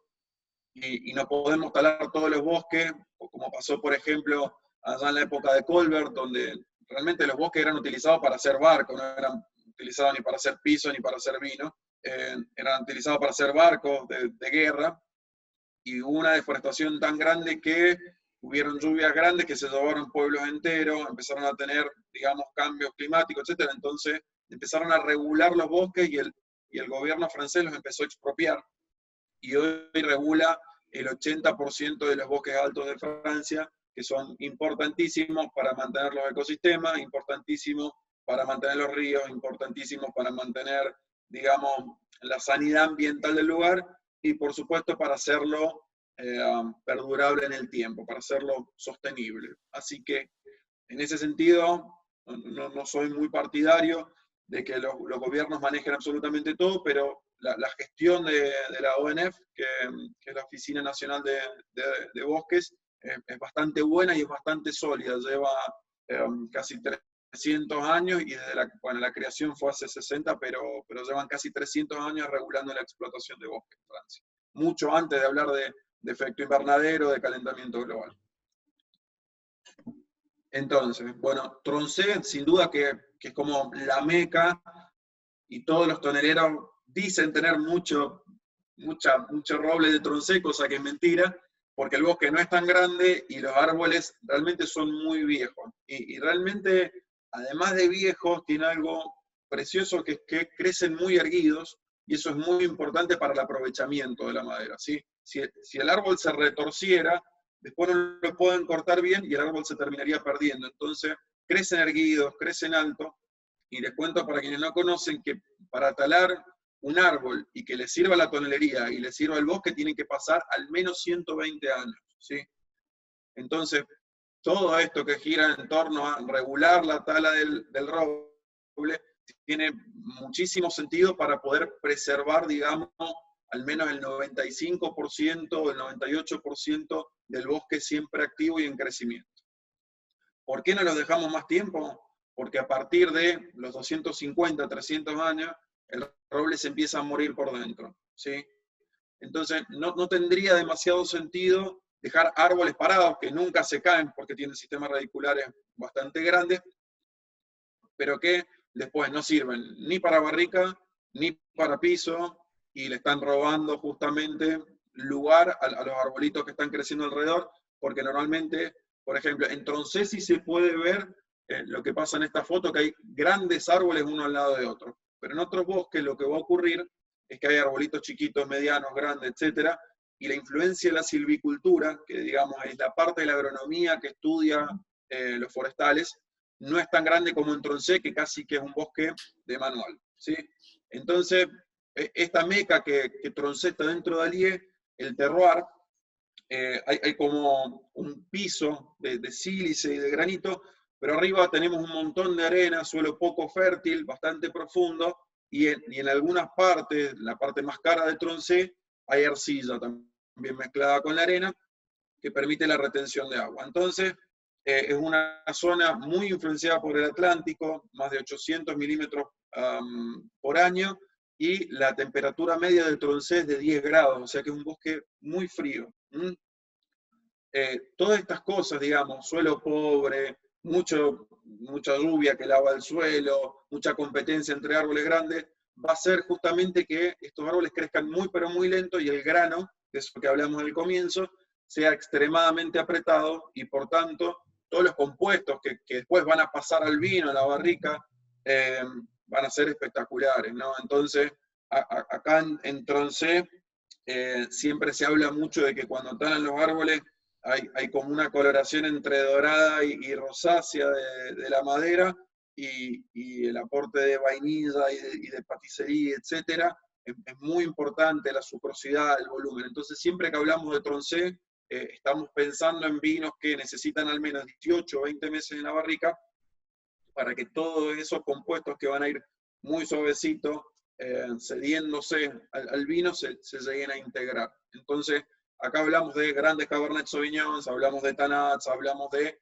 y no podemos talar todos los bosques, como pasó, por ejemplo, allá en la época de Colbert, donde realmente los bosques eran utilizados para hacer barcos, no eran utilizados ni para hacer piso ni para hacer vino. Eran utilizados para hacer barcos de guerra, y hubo una deforestación tan grande que hubieron lluvias grandes que se llevaron pueblos enteros, empezaron a tener, digamos, cambios climáticos, etc. Entonces empezaron a regular los bosques, y el gobierno francés los empezó a expropiar, y hoy regula el 80% de los bosques altos de Francia, que son importantísimos para mantener los ecosistemas, importantísimos para mantener los ríos, importantísimos para mantener, digamos, la sanidad ambiental del lugar, y por supuesto para hacerlo perdurable en el tiempo, para hacerlo sostenible. Así que, en ese sentido, no soy muy partidario de que los gobiernos manejen absolutamente todo, pero la gestión de la ONF, que es la Oficina Nacional de Bosques, es bastante buena y es bastante sólida. Lleva casi 300 años, y desde la creación fue hace 60, pero llevan casi 300 años regulando la explotación de bosques en Francia. Mucho antes de hablar de efecto invernadero, de calentamiento global. Entonces, bueno, Tronchet sin duda que es como la meca, y todos los toneleros dicen tener mucho roble de Tronchet, cosa que es mentira, porque el bosque no es tan grande y los árboles realmente son muy viejos. Y realmente, además de viejos, tiene algo precioso, que es que crecen muy erguidos, y eso es muy importante para el aprovechamiento de la madera, ¿sí? Si el árbol se retorciera, después no lo pueden cortar bien y el árbol se terminaría perdiendo. Entonces, crecen erguidos, crecen alto, y les cuento para quienes no conocen que para talar un árbol y que le sirva la tonelería y le sirva el bosque, tienen que pasar al menos 120 años, ¿sí? Entonces, todo esto que gira en torno a regular la tala del roble tiene muchísimo sentido para poder preservar, digamos, al menos el 95% o el 98% del bosque siempre activo y en crecimiento. ¿Por qué no los dejamos más tiempo? Porque a partir de los 250, 300 años, el roble se empieza a morir por dentro, ¿sí? Entonces, no tendría demasiado sentido dejar árboles parados que nunca se caen porque tienen sistemas radiculares bastante grandes, pero que después no sirven ni para barrica, ni para piso, y le están robando justamente lugar a los arbolitos que están creciendo alrededor, porque normalmente, por ejemplo, en Troncé sí se puede ver lo que pasa en esta foto, que hay grandes árboles uno al lado de otro, pero en otros bosques lo que va a ocurrir es que hay arbolitos chiquitos, medianos, grandes, etcétera, y la influencia de la silvicultura, que digamos es la parte de la agronomía que estudia los forestales, no es tan grande como en Troncé, que casi que es un bosque de manual, ¿sí? Entonces, esta meca que Troncé está dentro de Allier, el terroir, hay como un piso de sílice y de granito, pero arriba tenemos un montón de arena, suelo poco fértil, bastante profundo, y en algunas partes, la parte más cara de Troncé, hay arcilla también mezclada con la arena, que permite la retención de agua. Entonces, es una zona muy influenciada por el Atlántico, más de 800 milímetros por año, y la temperatura media del Troncé es de 10 grados, o sea que es un bosque muy frío. Todas estas cosas, digamos, suelo pobre, mucha lluvia que lava el suelo, mucha competencia entre árboles grandes, va a hacer justamente que estos árboles crezcan muy pero muy lento y el grano, de eso que hablamos al comienzo, sea extremadamente apretado y por tanto todos los compuestos que después van a pasar al vino, a la barrica, van a ser espectaculares, ¿no? Entonces, acá en Troncé siempre se habla mucho de que cuando talan los árboles hay como una coloración entre dorada y rosácea de la madera y el aporte de vainilla y de paticería, etc. Es muy importante la sucrosidad, el volumen. Entonces, siempre que hablamos de Troncé, estamos pensando en vinos que necesitan al menos 18 o 20 meses en la barrica para que todos esos compuestos que van a ir muy suavecitos, cediéndose al vino, se lleguen a integrar. Entonces, acá hablamos de grandes Cabernet Sauvignons, hablamos de Tanats, hablamos de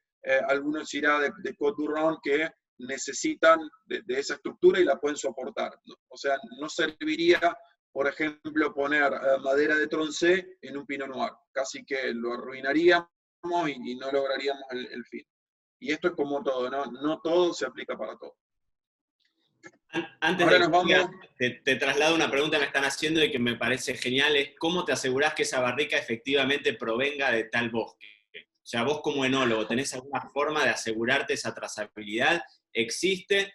algunos Syrah de Côte d'Uron que necesitan de esa estructura y la pueden soportar. O sea, no serviría, por ejemplo, poner madera de Troncé en un Pinot Noir. Casi que lo arruinaríamos y no lograríamos el fin. Y esto es como todo, ¿no? No todo se aplica para todo. Antes ahora de que te traslado una pregunta que me están haciendo y que me parece genial, es ¿cómo te asegurás que esa barrica efectivamente provenga de tal bosque? O sea, vos como enólogo, ¿tenés alguna forma de asegurarte esa trazabilidad? ¿Existe?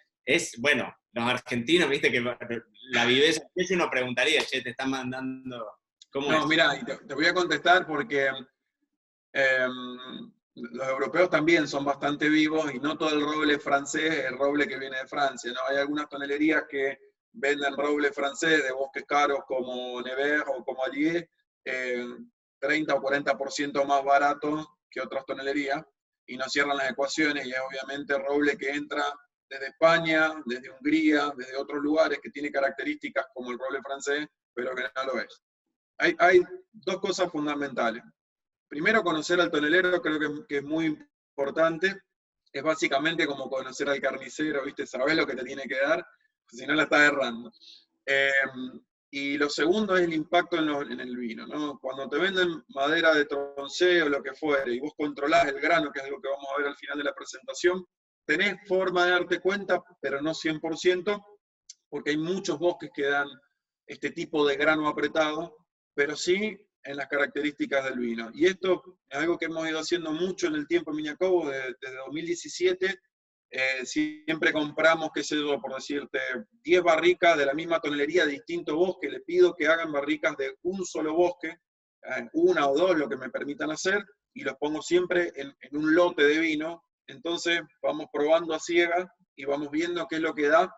Bueno, los argentinos, viste que la viveza, yo no preguntaría, che, te están mandando... ¿Cómo no, es? Mira, te voy a contestar porque los europeos también son bastante vivos y no todo el roble francés es el roble que viene de Francia, ¿no? Hay algunas tonelerías que venden roble francés de bosques caros como Nevers o como Allier, 30 o 40% más barato que otras tonelerías, y no cierran las ecuaciones, y es obviamente roble que entra desde España, desde Hungría, desde otros lugares que tiene características como el roble francés, pero que no lo es. Hay dos cosas fundamentales. Primero, conocer al tonelero creo que es muy importante. Es básicamente como conocer al carnicero, ¿viste? Sabés lo que te tiene que dar, si no la estás errando. Y lo segundo es el impacto en el vino, ¿no? Cuando te venden madera de Troncé o lo que fuere, y vos controlás el grano, que es algo que vamos a ver al final de la presentación, tenés forma de darte cuenta, pero no 100%, porque hay muchos bosques que dan este tipo de grano apretado, pero sí en las características del vino. Y esto es algo que hemos ido haciendo mucho en el tiempo en Viña-Cobos, desde 2017. Siempre compramos, qué sé yo, por decirte, 10 barricas de la misma tonelería de distinto bosque. Le pido que hagan barricas de un solo bosque, una o dos, lo que me permitan hacer, y los pongo siempre en un lote de vino. Entonces vamos probando a ciegas y vamos viendo qué es lo que da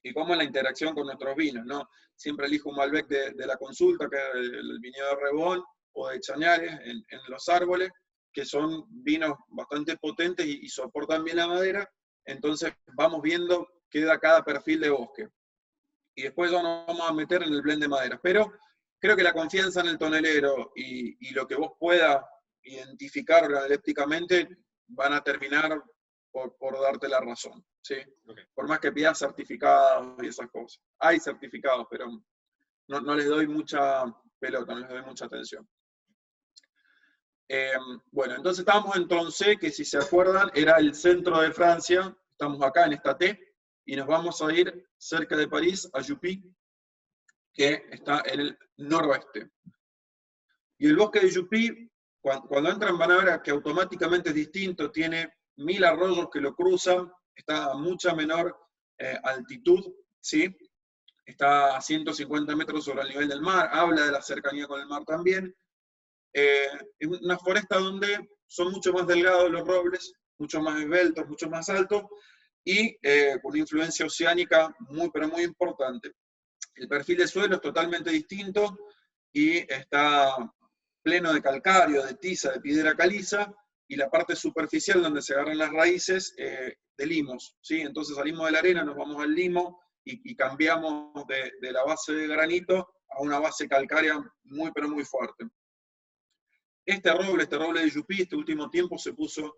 y cómo es la interacción con nuestros vinos, ¿no? Siempre elijo un Malbec de la consulta, que es el viñedo de Rebón o de Chañares en los árboles, que son vinos bastante potentes y soportan bien la madera. Entonces vamos viendo qué da cada perfil de bosque. Y después ya nos vamos a meter en el blend de maderas. Pero creo que la confianza en el tonelero y lo que vos puedas identificar organolépticamente van a terminar por darte la razón, ¿sí? Okay. Por más que pidas certificados y esas cosas. Hay certificados, pero no les doy mucha pelota, no les doy mucha atención. Bueno, entonces estábamos en Troncé, que si se acuerdan era el centro de Francia. Estamos acá en esta T, y nos vamos a ir cerca de París, a Juppy, que está en el noroeste. Y el bosque de Juppy, cuando entran van a ver que automáticamente es distinto, tiene 1000 arroyos que lo cruzan, está a mucha menor altitud, ¿sí? Está a 150 metros sobre el nivel del mar, habla de la cercanía con el mar también. Es una foresta donde son mucho más delgados los robles, mucho más esbeltos, mucho más altos, y con una influencia oceánica muy, pero muy importante. El perfil de suelo es totalmente distinto y está pleno de calcáreo, de tiza, de piedra caliza, y la parte superficial donde se agarran las raíces de limos, ¿sí? Entonces salimos de la arena, nos vamos al limo y cambiamos de la base de granito a una base calcárea muy, pero muy fuerte. Este roble de Juppy, este último tiempo se puso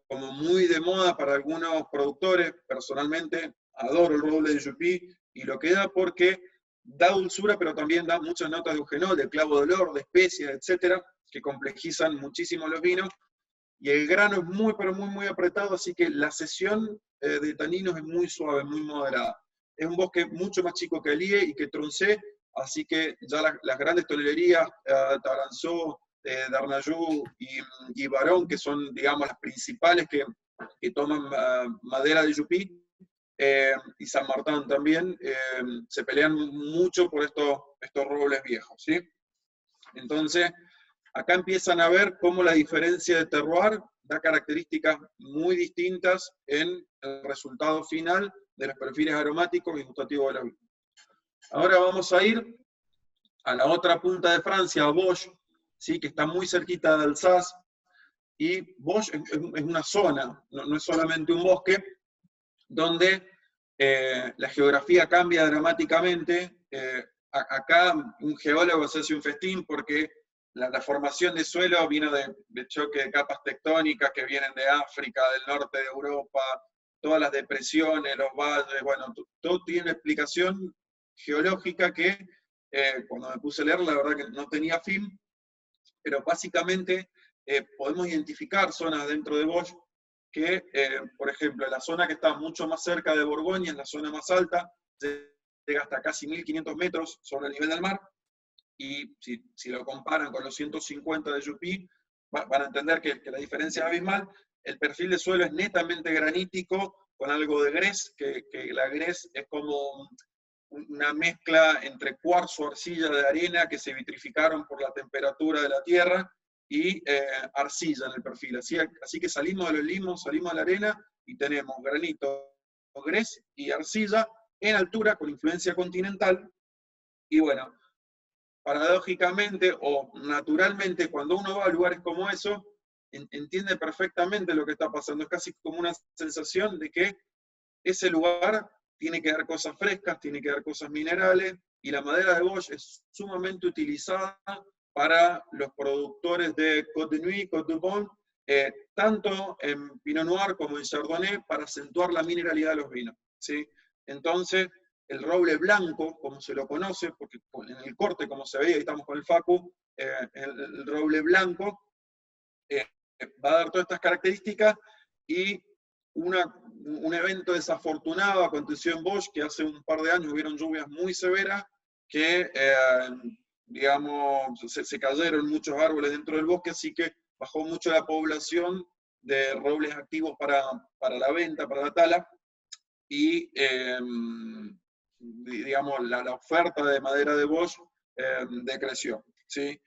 como muy de moda para algunos productores. Personalmente adoro el roble de Juppy y lo que da porque da dulzura, pero también da muchas notas de eugenol, de clavo de olor, de especias, etcétera, que complejizan muchísimo los vinos. Y el grano es muy, pero muy, muy apretado, así que la sesión de taninos es muy suave, muy moderada. Es un bosque mucho más chico que Elie y que Troncé, así que ya las grandes tonelerías, Taranzó, Darnallú y Barón, que son, digamos, las principales que toman madera de Juppy, y San Martín también, se pelean mucho por estos robles viejos, ¿sí? Entonces, acá empiezan a ver cómo la diferencia de terroir da características muy distintas en el resultado final de los perfiles aromáticos y gustativos de la vida. Ahora vamos a ir a la otra punta de Francia, a Vosges, ¿sí? Que está muy cerquita de Alsace, y Vosges es una zona, no es solamente un bosque, donde la geografía cambia dramáticamente. Acá un geólogo se hace un festín porque la formación de suelo vino de choque de capas tectónicas que vienen de África, del norte de Europa, todas las depresiones, los valles, bueno, todo tiene una explicación geológica que cuando me puse a leer, la verdad que no tenía fin, pero básicamente podemos identificar zonas dentro de Vosges que, por ejemplo, la zona que está mucho más cerca de Borgoña, es la zona más alta, llega hasta casi 1500 metros sobre el nivel del mar, y si lo comparan con los 150 de Juppy, van a entender que la diferencia es abismal. El perfil de suelo es netamente granítico, con algo de grés, que la grés es como una mezcla entre cuarzo, arcilla de arena que se vitrificaron por la temperatura de la tierra, y arcilla en el perfil. Así que salimos de los limos, salimos de la arena y tenemos granito, grés y arcilla en altura con influencia continental. Y bueno, paradójicamente o naturalmente, cuando uno va a lugares como eso, entiende perfectamente lo que está pasando. Es casi como una sensación de que ese lugar tiene que dar cosas frescas, tiene que dar cosas minerales, y la madera de Vosges es sumamente utilizada para los productores de Côte de Nuit, Côte de Beaune, tanto en Pinot Noir como en Chardonnay, para acentuar la mineralidad de los vinos, ¿sí? Entonces, el roble blanco, como se lo conoce, porque en el corte, como se veía, ahí estamos con el Facu, el roble blanco va a dar todas estas características, y un evento desafortunado aconteció en Vosges, que hace un par de años hubieron lluvias muy severas, que digamos, se cayeron muchos árboles dentro del bosque, así que bajó mucho la población de robles activos para la venta, para la tala, y digamos, la oferta de madera de Vosges decreció, ¿sí?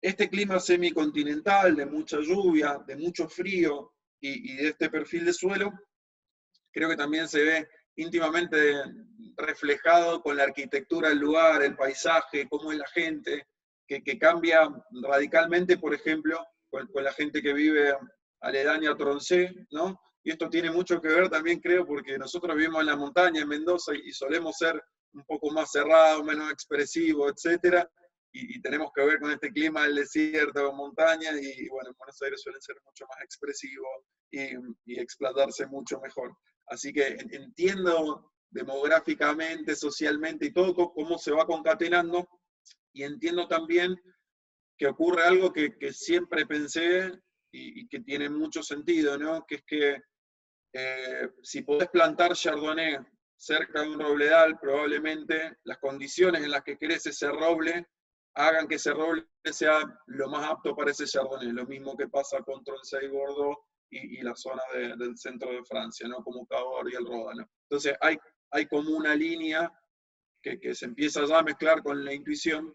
Este clima semicontinental, de mucha lluvia, de mucho frío y de este perfil de suelo, creo que también se ve íntimamente reflejado con la arquitectura del lugar, el paisaje, cómo es la gente, que cambia radicalmente, por ejemplo, con la gente que vive aledaña a Troncé, ¿no? Y esto tiene mucho que ver también, creo, porque nosotros vivimos en la montaña, en Mendoza, y solemos ser un poco más cerrados, menos expresivos, etcétera, y tenemos que ver con este clima del desierto, montaña, y bueno, en Buenos Aires suelen ser mucho más expresivos y explotarse mucho mejor. Así que entiendo demográficamente, socialmente y todo cómo se va concatenando, y entiendo también que ocurre algo que siempre pensé y que tiene mucho sentido, ¿no? Que es que si podés plantar Chardonnay cerca de un robledal, probablemente las condiciones en las que crece ese roble hagan que ese roble sea lo más apto para ese Chardonnay. Lo mismo que pasa con Tronchet y Bordeaux y la zona del centro de Francia, ¿no? Como Cahors y el Ródano. Entonces hay como una línea que se empieza ya a mezclar con la intuición,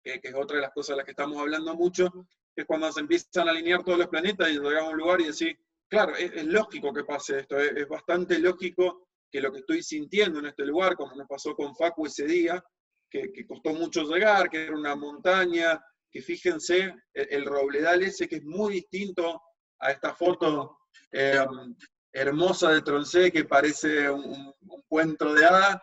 que es otra de las cosas de las que estamos hablando mucho, que es cuando se empiezan a alinear todos los planetas y llegamos a un lugar y decir, claro, es lógico que pase esto, es bastante lógico que lo que estoy sintiendo en este lugar, como me pasó con Facu ese día, que costó mucho llegar, que era una montaña, que fíjense, el robledal ese que es muy distinto a esta foto hermosa de Tronchet que parece un cuento de hadas.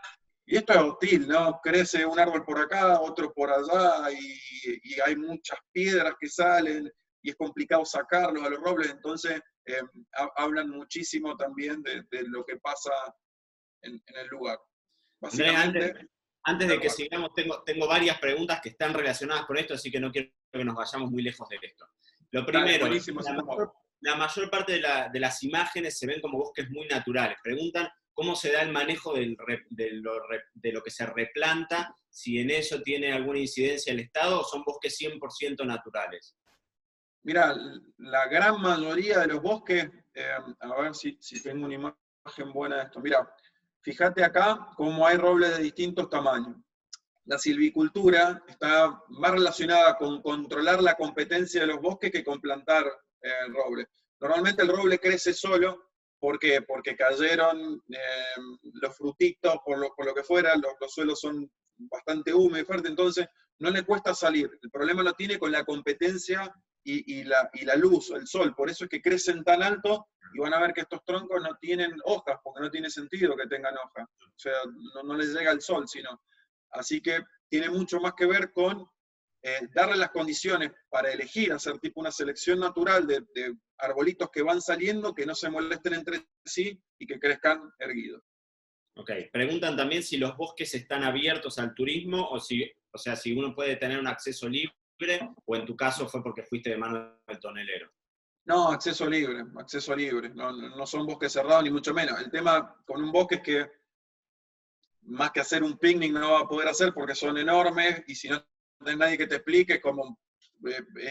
Y esto es hostil, ¿no? Crece un árbol por acá, otro por allá, y hay muchas piedras que salen, y es complicado sacarlos a los robles, entonces hablan muchísimo también de lo que pasa en el lugar. Básicamente, antes de que sigamos, tengo varias preguntas que están relacionadas con esto, así que no quiero que nos vayamos muy lejos de esto. Lo primero, la mayor parte de las imágenes se ven como bosques muy naturales. Preguntan cómo se da el manejo de lo que se replanta, si en eso tiene alguna incidencia el Estado, o son bosques 100% naturales. Mira, la gran mayoría de los bosques, a ver si tengo una imagen buena de esto. Mira, fíjate acá cómo hay robles de distintos tamaños. La silvicultura está más relacionada con controlar la competencia de los bosques que con plantar el roble. Normalmente el roble crece solo. ¿Por qué? Porque cayeron los frutitos, por lo que fuera, los suelos son bastante húmedos y fuertes, entonces no le cuesta salir. El problema lo tiene con la competencia y la luz, el sol. Por eso es que crecen tan alto y van a ver que estos troncos no tienen hojas, porque no tiene sentido que tengan hojas. O sea, no les llega el sol, sino. Así que tiene mucho más que ver con darle las condiciones para elegir, hacer tipo una selección natural de arbolitos que van saliendo, que no se molesten entre sí y que crezcan erguidos. Ok, preguntan también si los bosques están abiertos al turismo o sea, si uno puede tener un acceso libre, o en tu caso fue porque fuiste de mano del tonelero. No, acceso libre, acceso libre. No son bosques cerrados ni mucho menos. El tema con un bosque es que más que hacer un picnic no va a poder hacer porque son enormes y si no hay nadie que te explique es como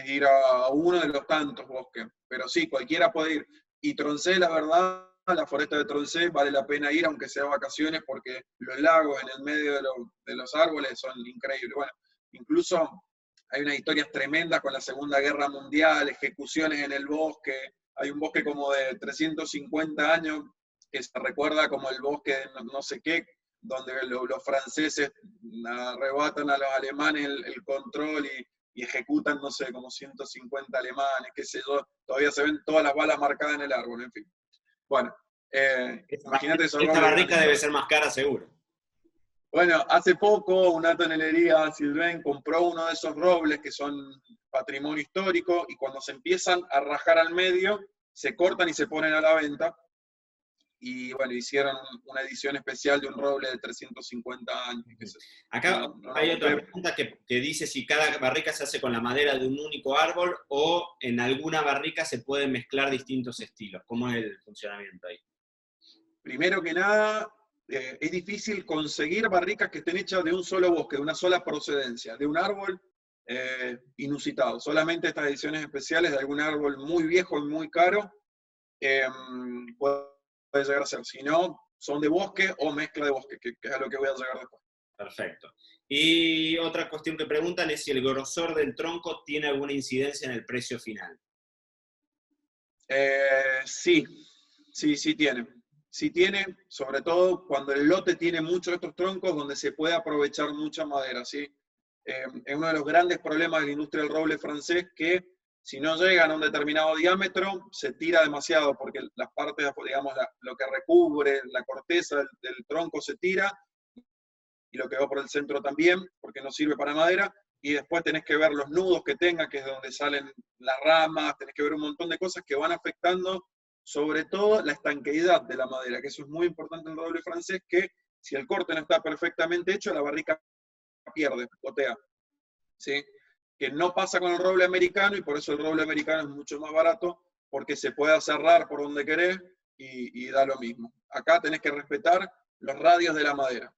ir a uno de los tantos bosques. Pero sí, cualquiera puede ir. Y Tronchet, la verdad, la foresta de Tronchet vale la pena ir aunque sea vacaciones porque los lagos en el medio de los árboles son increíbles. Bueno, incluso hay unas historias tremendas con la Segunda Guerra Mundial, ejecuciones en el bosque. Hay un bosque como de 350 años que se recuerda como el bosque de no sé qué, donde los franceses arrebatan a los alemanes el control y ejecutan, no sé, como 150 alemanes, qué sé yo. Todavía se ven todas las balas marcadas en el árbol, en fin. Bueno, imagínate eso. Esta barrica debe ser más cara, seguro. Bueno, hace poco una tonelería, Silvain, compró uno de esos robles que son patrimonio histórico y cuando se empiezan a rajar al medio, se cortan y se ponen a la venta. Y bueno, hicieron una edición especial de un roble de 350 años. Acá hay otra pregunta que dice si cada barrica se hace con la madera de un único árbol o en alguna barrica se pueden mezclar distintos estilos. ¿Cómo es el funcionamiento ahí? Primero que nada, es difícil conseguir barricas que estén hechas de un solo bosque, de una sola procedencia, de un árbol inusitado. Solamente estas ediciones especiales de algún árbol muy viejo y muy caro puede llegar a ser. Si no, son de bosque o mezcla de bosque, que es a lo que voy a llegar después. Perfecto. Y otra cuestión que preguntan es si el grosor del tronco tiene alguna incidencia en el precio final. Sí tiene. Sí tiene, sobre todo cuando el lote tiene muchos de estos troncos donde se puede aprovechar mucha madera, ¿sí? Es uno de los grandes problemas de la industria del roble francés que Si no llegan a un determinado diámetro, se tira demasiado, porque las partes, digamos, lo que recubre la corteza del tronco se tira, y lo que va por el centro también, porque no sirve para madera, y después tenés que ver los nudos que tenga, que es de donde salen las ramas, tenés que ver un montón de cosas que van afectando, sobre todo la estanqueidad de la madera, que eso es muy importante en el roble francés, que si el corte no está perfectamente hecho, la barrica pierde, gotea, ¿sí? Que no pasa con el roble americano, y por eso el roble americano es mucho más barato, porque se puede cerrar por donde querés y da lo mismo. Acá tenés que respetar los radios de la madera.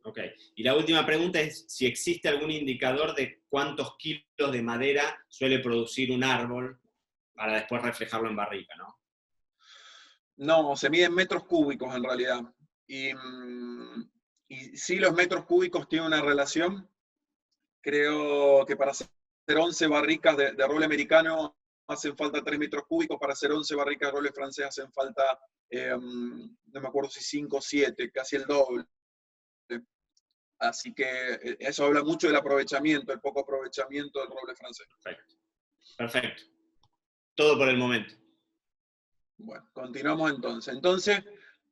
Ok, y la última pregunta es si existe algún indicador de cuántos kilos de madera suele producir un árbol para después reflejarlo en barrica, ¿no? No, se miden metros cúbicos en realidad. Y sí, los metros cúbicos tienen una relación. Creo que para hacer 11 barricas de roble americano hacen falta 3 metros cúbicos, para hacer 11 barricas de roble francés hacen falta, no me acuerdo si 5 o 7, casi el doble. Así que eso habla mucho del aprovechamiento, el poco aprovechamiento del roble francés. Perfecto. Perfecto. Todo por el momento. Bueno, continuamos entonces. Entonces,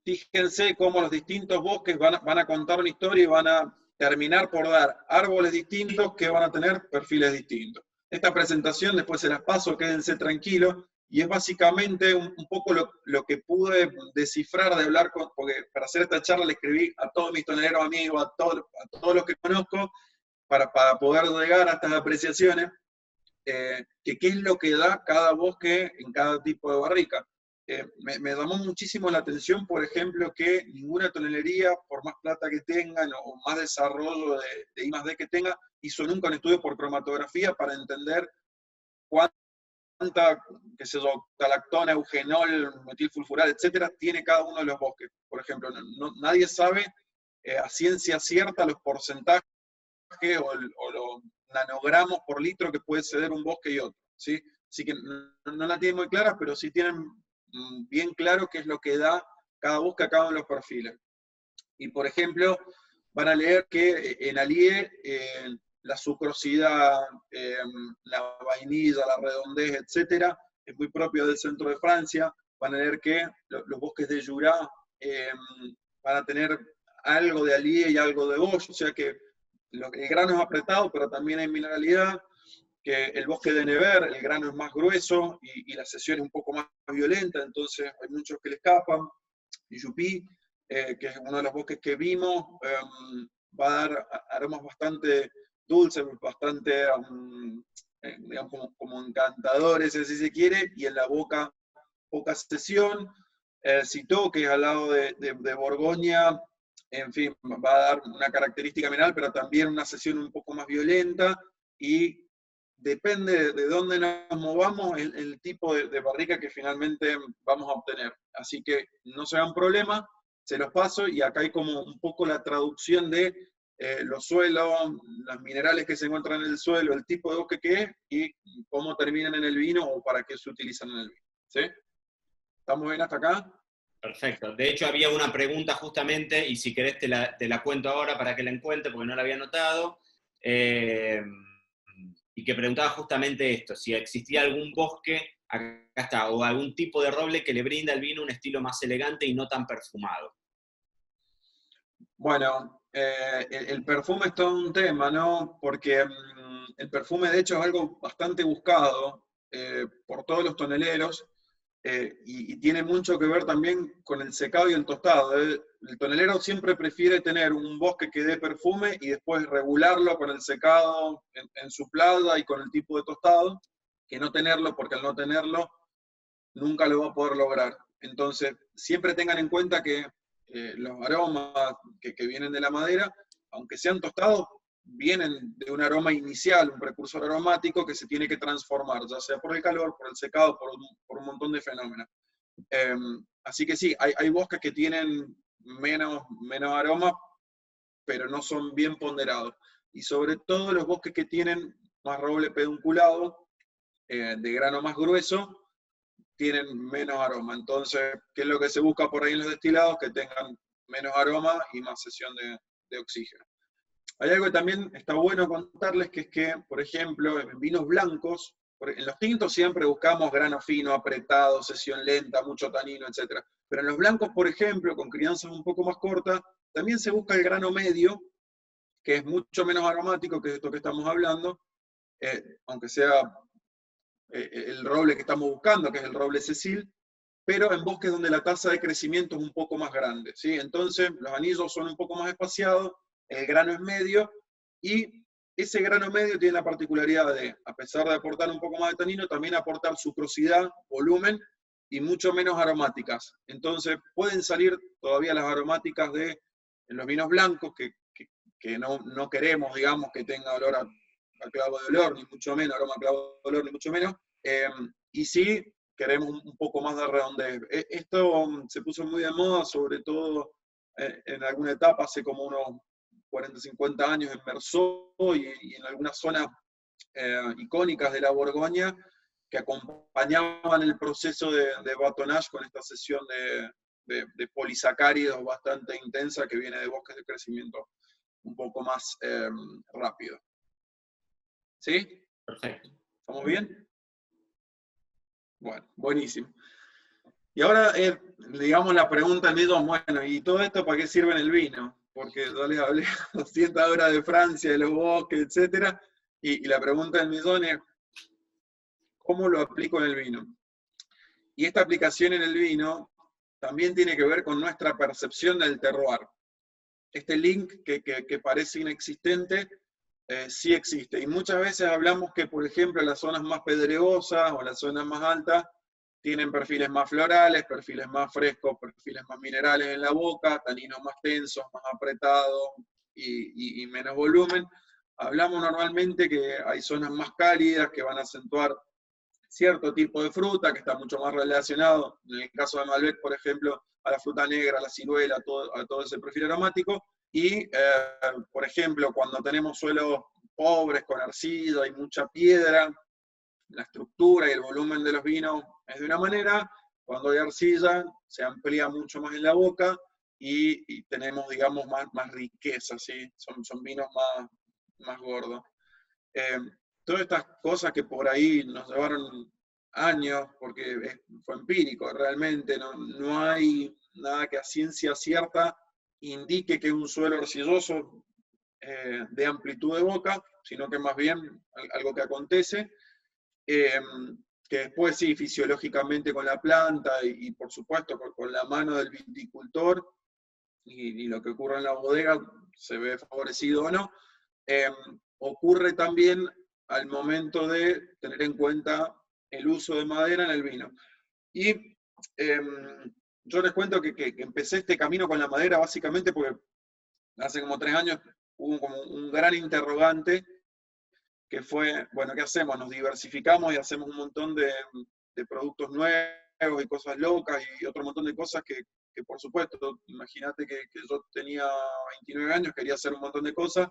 fíjense cómo los distintos bosques van a contar una historia y van a terminar por dar árboles distintos que van a tener perfiles distintos. Esta presentación después se las paso, quédense tranquilos, y es básicamente un poco lo que pude descifrar de hablar porque para hacer esta charla le escribí a todos mis toneleros amigos, a todos los que conozco, para poder llegar a estas apreciaciones, que qué es lo que da cada bosque en cada tipo de barrica. Me llamó muchísimo la atención, por ejemplo, que ninguna tonelería, por más plata que tengan o más desarrollo de I+D que tenga, hizo nunca un estudio por cromatografía para entender cuánta, qué sé yo, galactona, eugenol, metilfulfural, etcétera, tiene cada uno de los bosques. Por ejemplo, nadie sabe a ciencia cierta los porcentajes o los nanogramos por litro que puede ceder un bosque y otro, ¿sí? Así que no la tienen muy clara, pero sí tienen bien claro qué es lo que da cada bosque a cada uno de los perfiles. Y por ejemplo, van a leer que en Allier la sucrosidad, la vainilla, la redondez, etcétera, es muy propio del centro de Francia. Van a leer que los bosques de Jura van a tener algo de Allier y algo de Bosch, o sea que el grano es apretado, pero también hay mineralidad, que el bosque de Nevers, el grano es más grueso y la sesión es un poco más violenta, entonces hay muchos que le escapan. Y Yupi, que es uno de los bosques que vimos, va a dar aromas bastante dulces, bastante, digamos, como encantadores, si se quiere, y en la boca poca sesión. Citó, que es al lado de Borgoña, en fin, va a dar una característica mineral, pero también una sesión un poco más violenta, y depende de dónde nos movamos, el tipo de barrica que finalmente vamos a obtener. Así que no se hagan problema, se los paso, y acá hay como un poco la traducción de los suelos, los minerales que se encuentran en el suelo, el tipo de bosque que es, y cómo terminan en el vino o para qué se utilizan en el vino. ¿Sí? ¿Estamos bien hasta acá? Perfecto. De hecho, había una pregunta justamente, y si querés te la cuento ahora para que la encuentre, porque no la había notado, y que preguntaba justamente esto, si existía algún bosque, acá está, o algún tipo de roble que le brinda al vino un estilo más elegante y no tan perfumado. Bueno, el perfume es todo un tema, ¿no? Porque el perfume de hecho es algo bastante buscado por todos los toneleros, y tiene mucho que ver también con el secado y el tostado. El tonelero siempre prefiere tener un bosque que dé perfume y después regularlo con el secado en su plada y con el tipo de tostado, que no tenerlo, porque al no tenerlo nunca lo va a poder lograr. Entonces, siempre tengan en cuenta que los aromas que vienen de la madera, aunque sean tostados, vienen de un aroma inicial, un precursor aromático que se tiene que transformar, ya sea por el calor, por el secado, por un montón de fenómenos. Así que sí, hay bosques que tienen menos aroma, pero no son bien ponderados. Y sobre todo los bosques que tienen más roble pedunculado, de grano más grueso, tienen menos aroma. Entonces, ¿qué es lo que se busca por ahí en los destilados? Que tengan menos aroma y más sesión de oxígeno. Hay algo que también está bueno contarles, que es que, por ejemplo, en vinos blancos, En los tintos siempre buscamos grano fino, apretado, sesión lenta, mucho tanino, etc. Pero en los blancos, por ejemplo, con crianzas un poco más cortas, también se busca el grano medio, que es mucho menos aromático que esto que estamos hablando, aunque sea el roble que estamos buscando, que es el roble Cecil, pero en bosques donde la tasa de crecimiento es un poco más grande, ¿sí? Entonces los anillos son un poco más espaciados, el grano es medio, y ese grano medio tiene la particularidad de, a pesar de aportar un poco más de tanino, también aportar sucrosidad, volumen, y mucho menos aromáticas. Entonces pueden salir todavía las aromáticas de en los vinos blancos, que no queremos, digamos, que tenga olor a clavo de olor, ni mucho menos, aroma a clavo de olor, ni mucho menos, y sí queremos un poco más de redondez. Esto se puso muy de moda, sobre todo en alguna etapa, hace como unos 40, 50 años en Meursault y en algunas zonas icónicas de la Borgoña, que acompañaban el proceso de batonnage con esta sesión de polisacáridos bastante intensa que viene de bosques de crecimiento un poco más rápido. ¿Sí? Perfecto. ¿Estamos bien? Bueno, buenísimo. Y ahora, digamos, la pregunta del millón, bueno, ¿y todo esto para qué sirve en el vino? Porque yo les hablé 200 horas de Francia, de los bosques, etc. Y la pregunta del millón es, ¿cómo lo aplico en el vino? Y esta aplicación en el vino también tiene que ver con nuestra percepción del terroir. Este link que parece inexistente, sí existe. Y muchas veces hablamos que, por ejemplo, las zonas más pedregosas o las zonas más altas tienen perfiles más florales, perfiles más frescos, perfiles más minerales en la boca, taninos más tensos, más apretados y menos volumen. Hablamos normalmente que hay zonas más cálidas que van a acentuar cierto tipo de fruta que está mucho más relacionado, en el caso de Malbec, por ejemplo, a la fruta negra, a la ciruela, a todo ese perfil aromático. Y, por ejemplo, cuando tenemos suelos pobres, con arcilla y mucha piedra, la estructura y el volumen de los vinos es de una manera. Cuando hay arcilla, se amplía mucho más en la boca y tenemos, digamos, más riqueza, ¿sí? Son vinos más gordos. Todas estas cosas que por ahí nos llevaron años, porque fue empírico realmente, no hay nada que a ciencia cierta indique que un suelo arcilloso de amplitud de boca, sino que más bien algo que acontece, que después sí, fisiológicamente con la planta y por supuesto con la mano del viticultor y lo que ocurre en la bodega se ve favorecido o no, ocurre también al momento de tener en cuenta el uso de madera en el vino. Y yo les cuento que empecé este camino con la madera básicamente porque hace como 3 años hubo como un gran interrogante que fue, bueno, ¿qué hacemos? Nos diversificamos y hacemos un montón de productos nuevos y cosas locas y otro montón de cosas que por supuesto, imagínate que yo tenía 29 años, quería hacer un montón de cosas,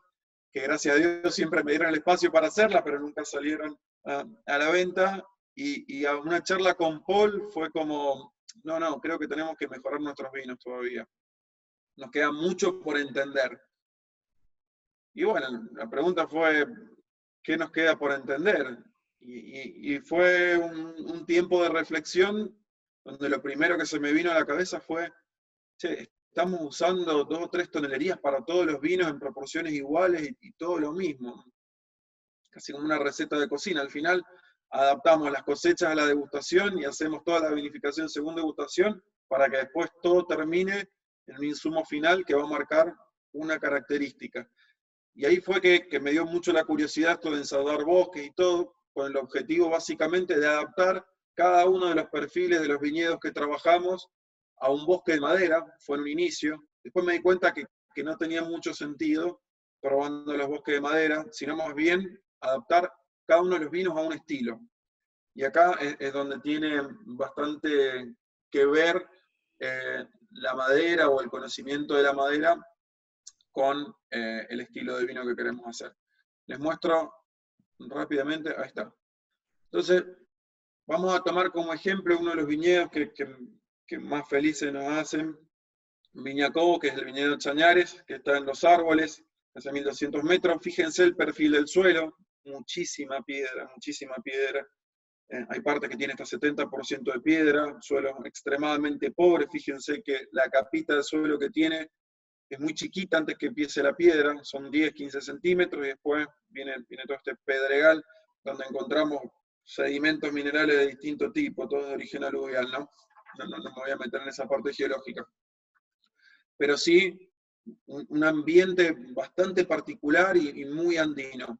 que gracias a Dios siempre me dieron el espacio para hacerlas, pero nunca salieron a la venta. Y a una charla con Paul fue como, no, creo que tenemos que mejorar nuestros vinos todavía. Nos queda mucho por entender. Y bueno, la pregunta fue, ¿qué nos queda por entender? Y fue un tiempo de reflexión donde lo primero que se me vino a la cabeza fue, che, estamos usando 2 o 3 tonelerías para todos los vinos en proporciones iguales y todo lo mismo. Casi como una receta de cocina. Al final adaptamos las cosechas a la degustación y hacemos toda la vinificación según degustación para que después todo termine en un insumo final que va a marcar una característica. Y ahí fue que me dio mucho la curiosidad esto de ensayar bosques y todo, con el objetivo básicamente de adaptar cada uno de los perfiles de los viñedos que trabajamos a un bosque de madera, fue en un inicio. Después me di cuenta que no tenía mucho sentido probando los bosques de madera, sino más bien adaptar cada uno de los vinos a un estilo. Y acá es donde tiene bastante que ver la madera o el conocimiento de la madera con el estilo de vino que queremos hacer. Les muestro rápidamente, ahí está. Entonces, vamos a tomar como ejemplo uno de los viñedos que más felices nos hacen, Viña Cobo, que es el viñedo Chañares, que está en Los Árboles, hace 1200 metros. Fíjense el perfil del suelo, muchísima piedra, muchísima piedra. Hay partes que tienen hasta 70% de piedra, suelos extremadamente pobres. Fíjense que la capita de suelo que tiene es muy chiquita antes que empiece la piedra, son 10, 15 centímetros, y después viene todo este pedregal donde encontramos sedimentos minerales de distinto tipo, todos de origen aluvial, ¿no? No me voy a meter en esa parte geológica. Pero sí, un ambiente bastante particular y muy andino.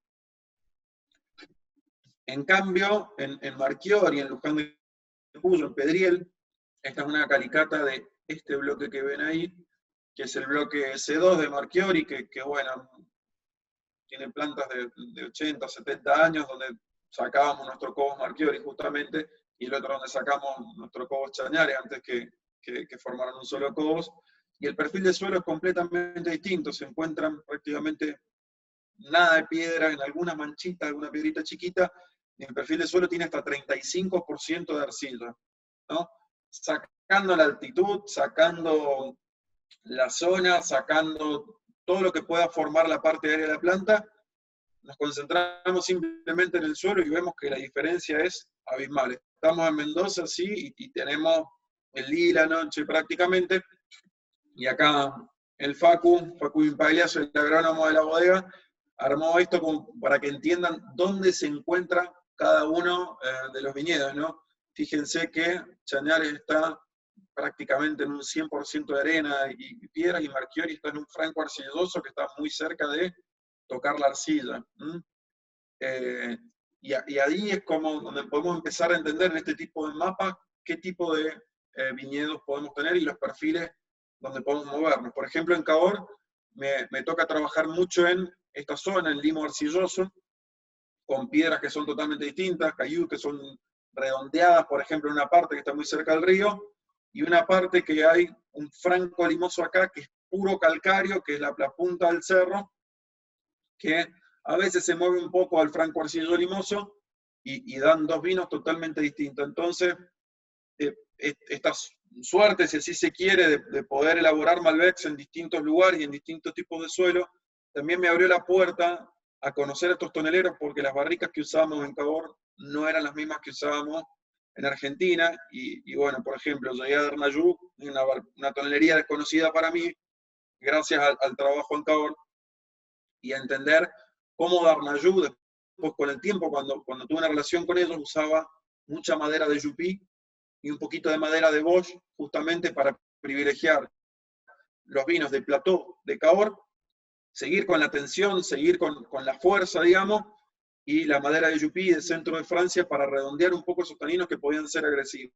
En cambio, en Marchiori, en Luján de Cuyo, en Pedriel, esta es una calicata de este bloque que ven ahí, que es el bloque C2 de Marchiori, que bueno, tiene plantas de 80, 70 años, donde sacábamos nuestro Cobos Marchiori justamente, y el otro donde sacamos nuestro Cobos Chañares antes que formaran un solo Cobos. Y el perfil de suelo es completamente distinto, se encuentran prácticamente nada de piedra, en alguna manchita, alguna piedrita chiquita, y el perfil de suelo tiene hasta 35% de arcilla, ¿no? Sacando la altitud, sacando la zona, sacando todo lo que pueda formar la parte aérea de la planta, nos concentramos simplemente en el suelo y vemos que la diferencia es abismal. Estamos en Mendoza, sí, y tenemos el día y la noche prácticamente, y acá el Facu Impagliazo, el agrónomo de la bodega, armó esto para que entiendan dónde se encuentra cada uno de los viñedos, ¿no? Fíjense que Chañares está prácticamente en un 100% de arena y piedras, y Marchiori está en un franco arcilloso que está muy cerca de tocar la arcilla. Y ahí es como donde podemos empezar a entender en este tipo de mapas qué tipo de viñedos podemos tener y los perfiles donde podemos movernos. Por ejemplo, en Cahors me toca trabajar mucho en esta zona, en limo arcilloso, con piedras que son totalmente distintas, cayús que son redondeadas, por ejemplo, en una parte que está muy cerca del río, y una parte que hay un franco limoso acá, que es puro calcario, que es la punta del cerro, que a veces se mueve un poco al franco arcillo limoso, y dan dos vinos totalmente distintos. Entonces, estas suertes, si así se quiere, de poder elaborar Malbecs en distintos lugares y en distintos tipos de suelo, también me abrió la puerta a conocer a estos toneleros, porque las barricas que usábamos en Cahors no eran las mismas que usábamos en Argentina, y bueno, por ejemplo, llegué a Dernayú, una tonelería desconocida para mí, gracias al trabajo en Cahors, y a entender cómo Dernayú, después con el tiempo, cuando tuve una relación con ellos, usaba mucha madera de Yupí y un poquito de madera de Bosch, justamente para privilegiar los vinos de Plateau de Cahors, seguir con la tensión, seguir con la fuerza, digamos, y la madera de Yupí del centro de Francia para redondear un poco esos taninos que podían ser agresivos.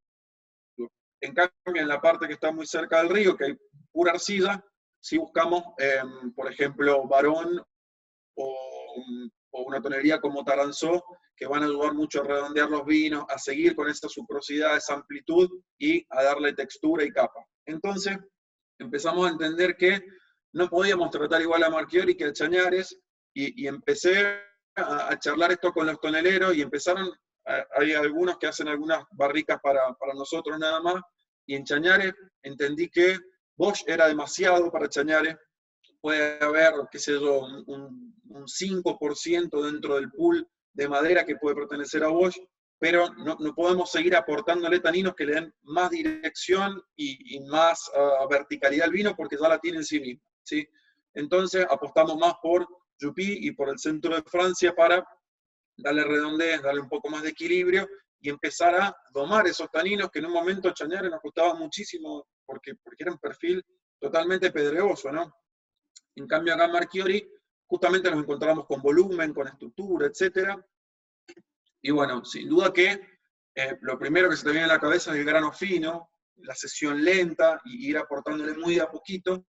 En cambio, en la parte que está muy cerca del río, que hay pura arcilla, si buscamos, por ejemplo, Barón o una tonelería como Taranzó, que van a ayudar mucho a redondear los vinos, a seguir con esta suprosidad, esa amplitud y a darle textura y capa. Entonces, empezamos a entender que no podíamos tratar igual a Marchiori que a Chañares, y empecé a charlar esto con los toneleros, y empezaron, hay algunos que hacen algunas barricas para nosotros nada más, y en Chañares entendí que Bosch era demasiado para Chañares. Puede haber, qué sé yo, un 5% dentro del pool de madera que puede pertenecer a Bosch, pero no podemos seguir aportándole taninos que le den más dirección y más verticalidad al vino, porque ya la tiene en sí misma, ¿sí? Entonces apostamos más por Yupí y por el centro de Francia para darle redondez, darle un poco más de equilibrio y empezar a domar esos taninos que en un momento a Chañares nos costaba muchísimo, porque era un perfil totalmente pedregoso, ¿no? En cambio acá en Marchiori justamente nos encontramos con volumen, con estructura, etc. Y bueno, sin duda que lo primero que se te viene a la cabeza es el grano fino, la sesión lenta, y ir aportándole muy de a poquito.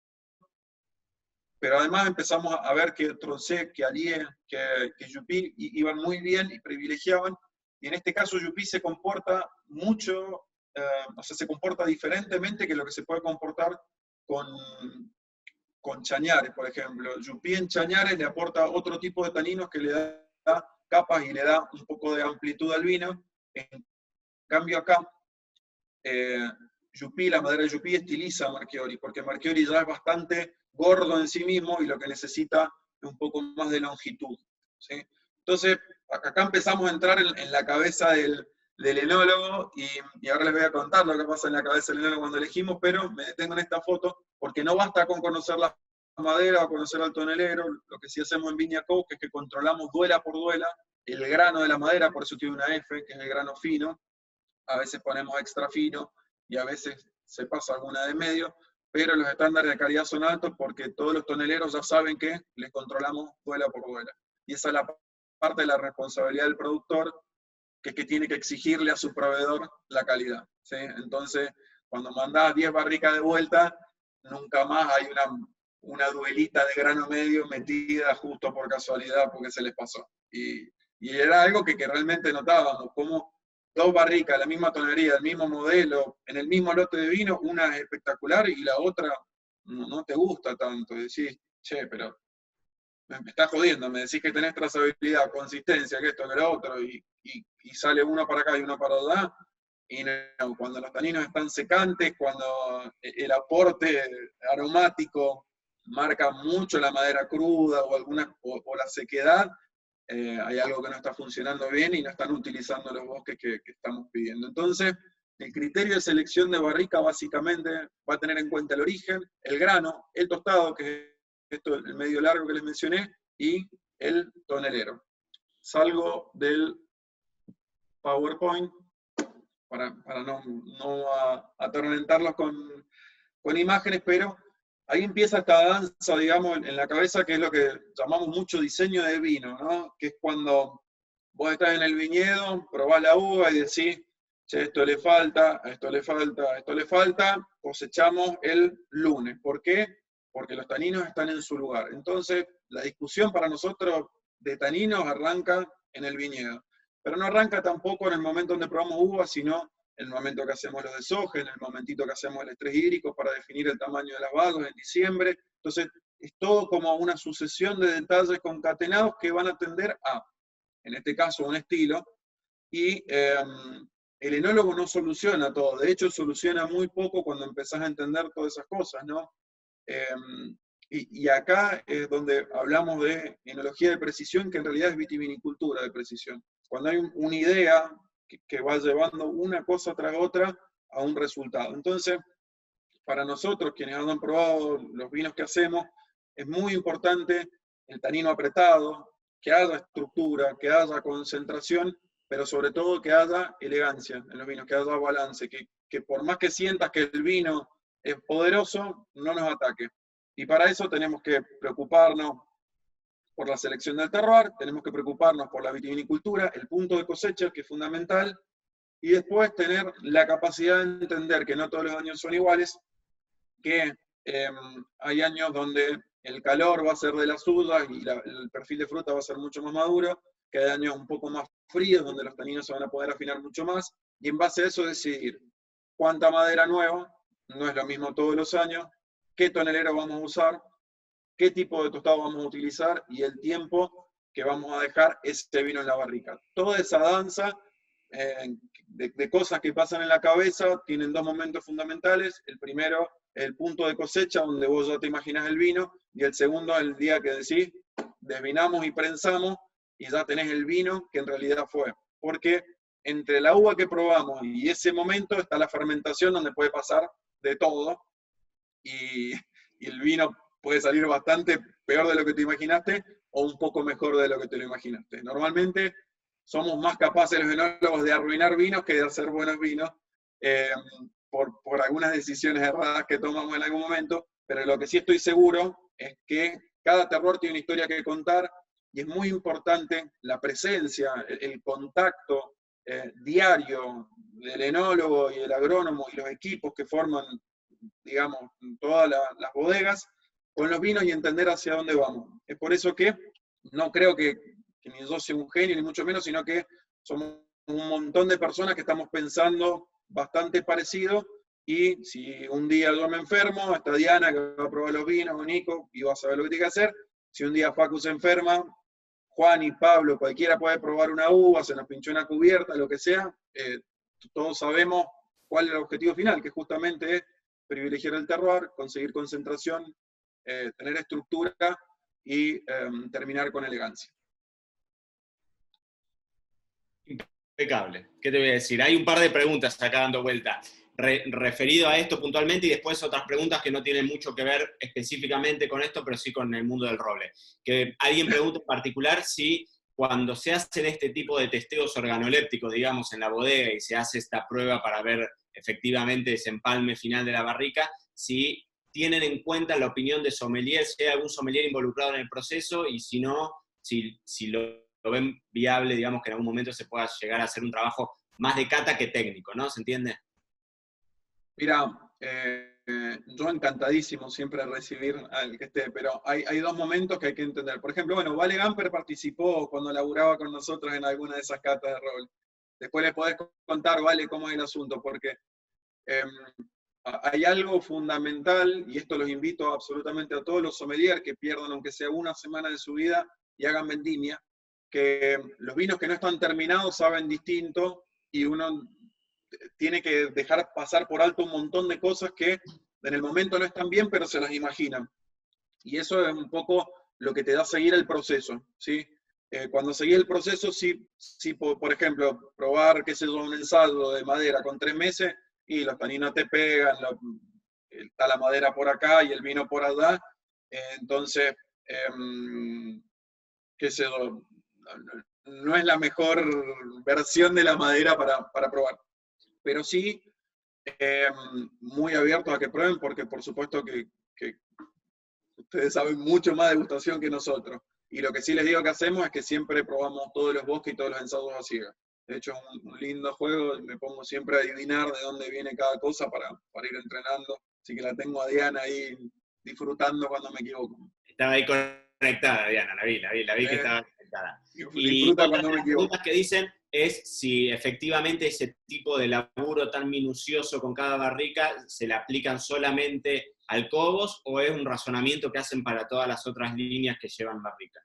Pero además empezamos a ver que Tronchet, que Allier, que Yupí iban muy bien y privilegiaban. Y en este caso Yupí se comporta mucho, o sea, se comporta diferentemente que lo que se puede comportar con Chañares, por ejemplo. Yupí en Chañares le aporta otro tipo de taninos que le da capas y le da un poco de amplitud al vino. En cambio acá, Yupí, la madera de Yupí estiliza a Marchiori, porque Marchiori ya es bastante gordo en sí mismo y lo que necesita es un poco más de longitud, ¿sí? Entonces, acá empezamos a entrar en la cabeza del enólogo, y ahora les voy a contar lo que pasa en la cabeza del enólogo cuando elegimos, pero me detengo en esta foto, porque no basta con conocer la madera o conocer al tonelero. Lo que sí hacemos en Viña Coke es que controlamos duela por duela el grano de la madera, por eso tiene una F, que es el grano fino. A veces ponemos extra fino y a veces se pasa alguna de medio, pero los estándares de calidad son altos porque todos los toneleros ya saben que les controlamos duela por duela. Y esa es la parte de la responsabilidad del productor, que es que tiene que exigirle a su proveedor la calidad, ¿sí? Entonces, cuando mandás 10 barricas de vuelta, nunca más hay una duelita de grano medio metida justo por casualidad porque se les pasó. Y era algo que realmente notábamos, como 2 barricas, la misma tonería, el mismo modelo, en el mismo lote de vino, una es espectacular y la otra no te gusta tanto. Y decís, che, pero me estás jodiendo, me decís que tenés trazabilidad, consistencia, que esto, que lo otro, y sale uno para acá y uno para allá. Y no, cuando los taninos están secantes, cuando el aporte aromático marca mucho la madera cruda o la sequedad, hay algo que no está funcionando bien y no están utilizando los bosques que estamos pidiendo. Entonces, el criterio de selección de barrica básicamente va a tener en cuenta el origen, el grano, el tostado, que es esto, el medio largo que les mencioné, y el tonelero. Salgo del PowerPoint para no atormentarlos con imágenes, pero ahí empieza esta danza, digamos, en la cabeza, que es lo que llamamos mucho diseño de vino, ¿no? Que es cuando vos estás en el viñedo, probás la uva y decís, che, esto le falta, esto le falta, esto le falta, cosechamos el lunes. ¿Por qué? Porque los taninos están en su lugar. Entonces, la discusión para nosotros de taninos arranca en el viñedo. Pero no arranca tampoco en el momento donde probamos uvas, sino en el momento que hacemos los deshojes, en el momentito que hacemos el estrés hídrico para definir el tamaño de las vagas en diciembre. Entonces, es todo como una sucesión de detalles concatenados que van a tender a, en este caso, un estilo. Y el enólogo no soluciona todo, de hecho soluciona muy poco cuando empezás a entender todas esas cosas, ¿no? Y acá es donde hablamos de enología de precisión, que en realidad es vitivinicultura de precisión. Cuando hay una idea que va llevando una cosa tras otra a un resultado. Entonces, para nosotros, quienes han probado los vinos que hacemos, es muy importante el tanino apretado, que haya estructura, que haya concentración, pero sobre todo que haya elegancia en los vinos, que haya balance, que por más que sientas que el vino es poderoso, no nos ataque. Y para eso tenemos que preocuparnos por la selección del terroir, tenemos que preocuparnos por la vitivinicultura, el punto de cosecha, que es fundamental, y después tener la capacidad de entender que no todos los años son iguales, que hay años donde el calor va a ser de las uvas y el perfil de fruta va a ser mucho más maduro, que hay años un poco más fríos donde los taninos se van a poder afinar mucho más, y en base a eso decidir cuánta madera nueva, no es lo mismo todos los años, qué tonelero vamos a usar, qué tipo de tostado vamos a utilizar y el tiempo que vamos a dejar ese vino en la barrica. Toda esa danza de cosas que pasan en la cabeza tienen 2 momentos fundamentales. El primero, el punto de cosecha, donde vos ya te imaginas el vino, y el segundo, el día que decís, desvinamos y prensamos, y ya tenés el vino que en realidad fue. Porque entre la uva que probamos y ese momento está la fermentación, donde puede pasar de todo, y el vino puede salir bastante peor de lo que te imaginaste, o un poco mejor de lo que te lo imaginaste. Normalmente somos más capaces los enólogos de arruinar vinos que de hacer buenos vinos, por algunas decisiones erradas que tomamos en algún momento, pero lo que sí estoy seguro es que cada terroir tiene una historia que contar, y es muy importante la presencia, el contacto diario del enólogo y el agrónomo y los equipos que forman, digamos, todas las bodegas, con los vinos y entender hacia dónde vamos. Es por eso que no creo que ni yo sea un genio, ni mucho menos, sino que somos un montón de personas que estamos pensando bastante parecido, y si un día yo me enfermo, está Diana que va a probar los vinos, o Nico, y va a saber lo que tiene que hacer. Si un día Facu se enferma, Juan y Pablo, cualquiera puede probar una uva, se nos pinchó una cubierta, lo que sea, todos sabemos cuál es el objetivo final, que justamente es privilegiar el terroir, conseguir concentración, tener estructura y terminar con elegancia. Impecable. ¿Qué te voy a decir? Hay un par de preguntas acá dando vuelta referido a esto puntualmente y después otras preguntas que no tienen mucho que ver específicamente con esto, pero sí con el mundo del roble. Que alguien pregunta en particular si cuando se hacen este tipo de testeos organolépticos, digamos, en la bodega y se hace esta prueba para ver efectivamente ese empalme final de la barrica, si tienen en cuenta la opinión de sommelier, si hay algún sommelier involucrado en el proceso y si no, si lo ven viable, digamos, que en algún momento se pueda llegar a hacer un trabajo más de cata que técnico, ¿no? ¿Se entiende? Mira, yo encantadísimo siempre de recibir al que esté, pero hay dos momentos que hay que entender. Por ejemplo, bueno, Vale Gamper participó cuando laburaba con nosotros en alguna de esas catas de rol. Después les podés contar, Vale, cómo es el asunto, porque hay algo fundamental, y esto los invito absolutamente a todos los sommeliers que pierdan aunque sea una semana de su vida y hagan vendimia, que los vinos que no están terminados saben distinto y uno tiene que dejar pasar por alto un montón de cosas que en el momento no están bien, pero se las imaginan. Y eso es un poco lo que te da seguir el proceso, ¿sí? Cuando seguís el proceso, sí, por ejemplo, probar, qué sé yo, un ensayo de madera con 3 meses y los taninos te pegan, está la madera por acá y el vino por allá, entonces, qué sé yo, no es la mejor versión de la madera para probar. Pero sí, muy abiertos a que prueben, porque por supuesto que ustedes saben mucho más de degustación que nosotros. Y lo que sí les digo que hacemos es que siempre probamos todos los bosques y todos los ensayos a ciegas. De hecho, es un lindo juego, me pongo siempre a adivinar de dónde viene cada cosa para ir entrenando. Así que la tengo a Diana ahí disfrutando cuando me equivoco. Estaba ahí conectada, Diana, la vi que estaba conectada. Disfruta cuando me equivoco. Preguntas que dicen es si efectivamente ese tipo de laburo tan minucioso con cada barrica se le aplican solamente al Cobos o es un razonamiento que hacen para todas las otras líneas que llevan barrica.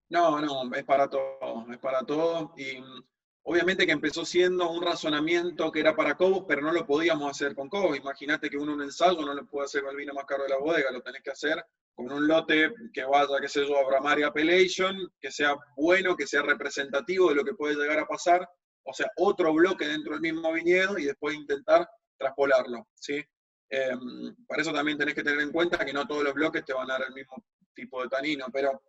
No, es para todo. Y obviamente que empezó siendo un razonamiento que era para Cobos, pero no lo podíamos hacer con Cobos. Imagínate que uno un ensayo no lo puede hacer con el vino más caro de la bodega, lo tenés que hacer con un lote que vaya, qué sé yo, a Bramar Appellation, que sea bueno, que sea representativo de lo que puede llegar a pasar, o sea, otro bloque dentro del mismo viñedo y después intentar traspolarlo, ¿sí? Para eso también tenés que tener en cuenta que no todos los bloques te van a dar el mismo tipo de tanino, pero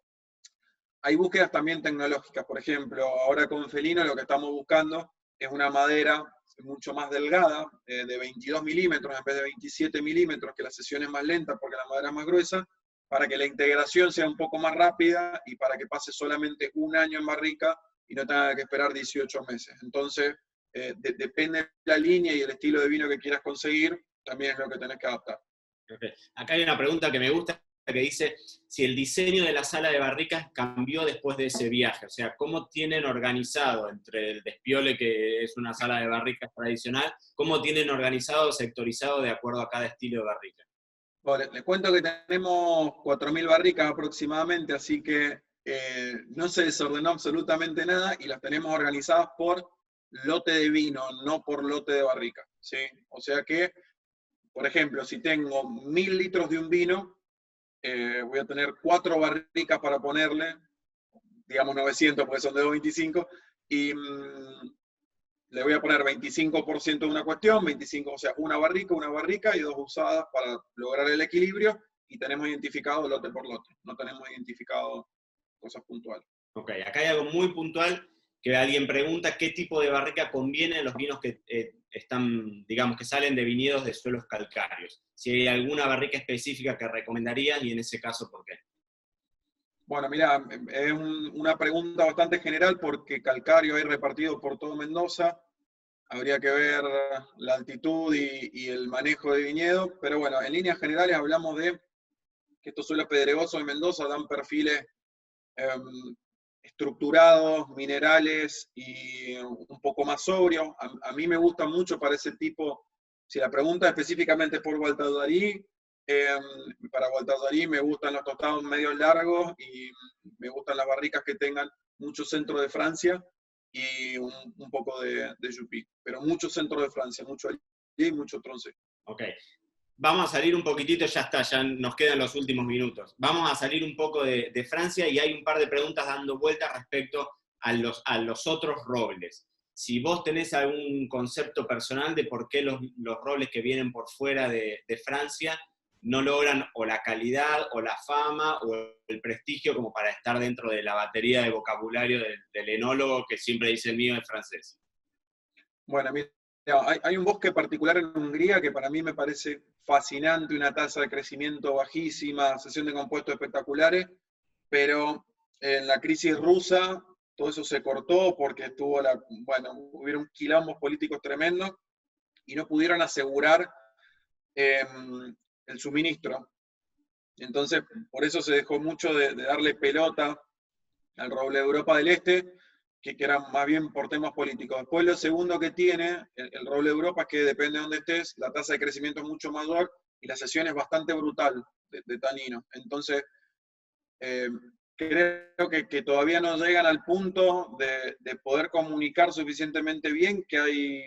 hay búsquedas también tecnológicas. Por ejemplo, ahora con Felino lo que estamos buscando es una madera mucho más delgada, de 22 milímetros en vez de 27 milímetros, que la sesión es más lenta porque la madera es más gruesa, para que la integración sea un poco más rápida y para que pase solamente un año en barrica y no tenga que esperar 18 meses. Entonces, depende de la línea y el estilo de vino que quieras conseguir, también es lo que tenés que adaptar. Okay. Acá hay una pregunta que me gusta, que dice si el diseño de la sala de barricas cambió después de ese viaje, o sea, ¿cómo tienen organizado entre el Despiole, que es una sala de barricas tradicional, cómo tienen organizado, sectorizado de acuerdo a cada estilo de barrica? Bueno, les cuento que tenemos 4.000 barricas aproximadamente, así que no se desordenó absolutamente nada y las tenemos organizadas por lote de vino, no por lote de barrica, ¿sí? O sea que, por ejemplo, si tengo 1.000 litros de un vino, voy a tener 4 barricas para ponerle, digamos 900 porque son de 225, y le voy a poner 25% de una cuestión, 25, o sea, una barrica y 2 usadas para lograr el equilibrio, y tenemos identificado lote por lote, no tenemos identificado cosas puntuales. Ok, acá hay algo muy puntual que alguien pregunta qué tipo de barrica conviene en los vinos que están, digamos, que salen de viñedos de suelos calcáreos. Si hay alguna barrica específica que recomendarían y en ese caso, ¿por qué? Bueno, mira, es una pregunta bastante general porque calcario hay repartido por todo Mendoza. Habría que ver la altitud y el manejo de viñedo, pero bueno, en líneas generales hablamos de que estos suelos pedregosos de Mendoza dan perfiles estructurados, minerales y un poco más sobrios. A mí me gusta mucho para ese tipo, si la pregunta específicamente es por Gualtallarí, para Gualtallarí me gustan los tostados medios largos y me gustan las barricas que tengan mucho centro de Francia y un poco de Juppy, pero mucho centro de Francia, mucho allí y mucho Tronce. Ok. Vamos a salir un poquitito, ya está, ya nos quedan los últimos minutos. Vamos a salir un poco de Francia y hay un par de preguntas dando vueltas respecto a los otros robles. Si vos tenés algún concepto personal de por qué los robles que vienen por fuera de Francia no logran o la calidad o la fama o el prestigio como para estar dentro de la batería de vocabulario del enólogo que siempre dice el mío es francés. Bueno, mira, hay un bosque particular en Hungría que para mí me parece fascinante, una tasa de crecimiento bajísima, sesión de compuestos espectaculares, pero en la crisis rusa todo eso se cortó porque hubieron quilombos políticos tremendos y no pudieron asegurar el suministro. Entonces, por eso se dejó mucho de darle pelota al roble de Europa del Este, que era más bien por temas políticos. Después lo segundo que tiene el roble de Europa es que depende de dónde estés, la tasa de crecimiento es mucho mayor y la sesión es bastante brutal de tanino. Entonces, creo que todavía no llegan al punto de poder comunicar suficientemente bien que hay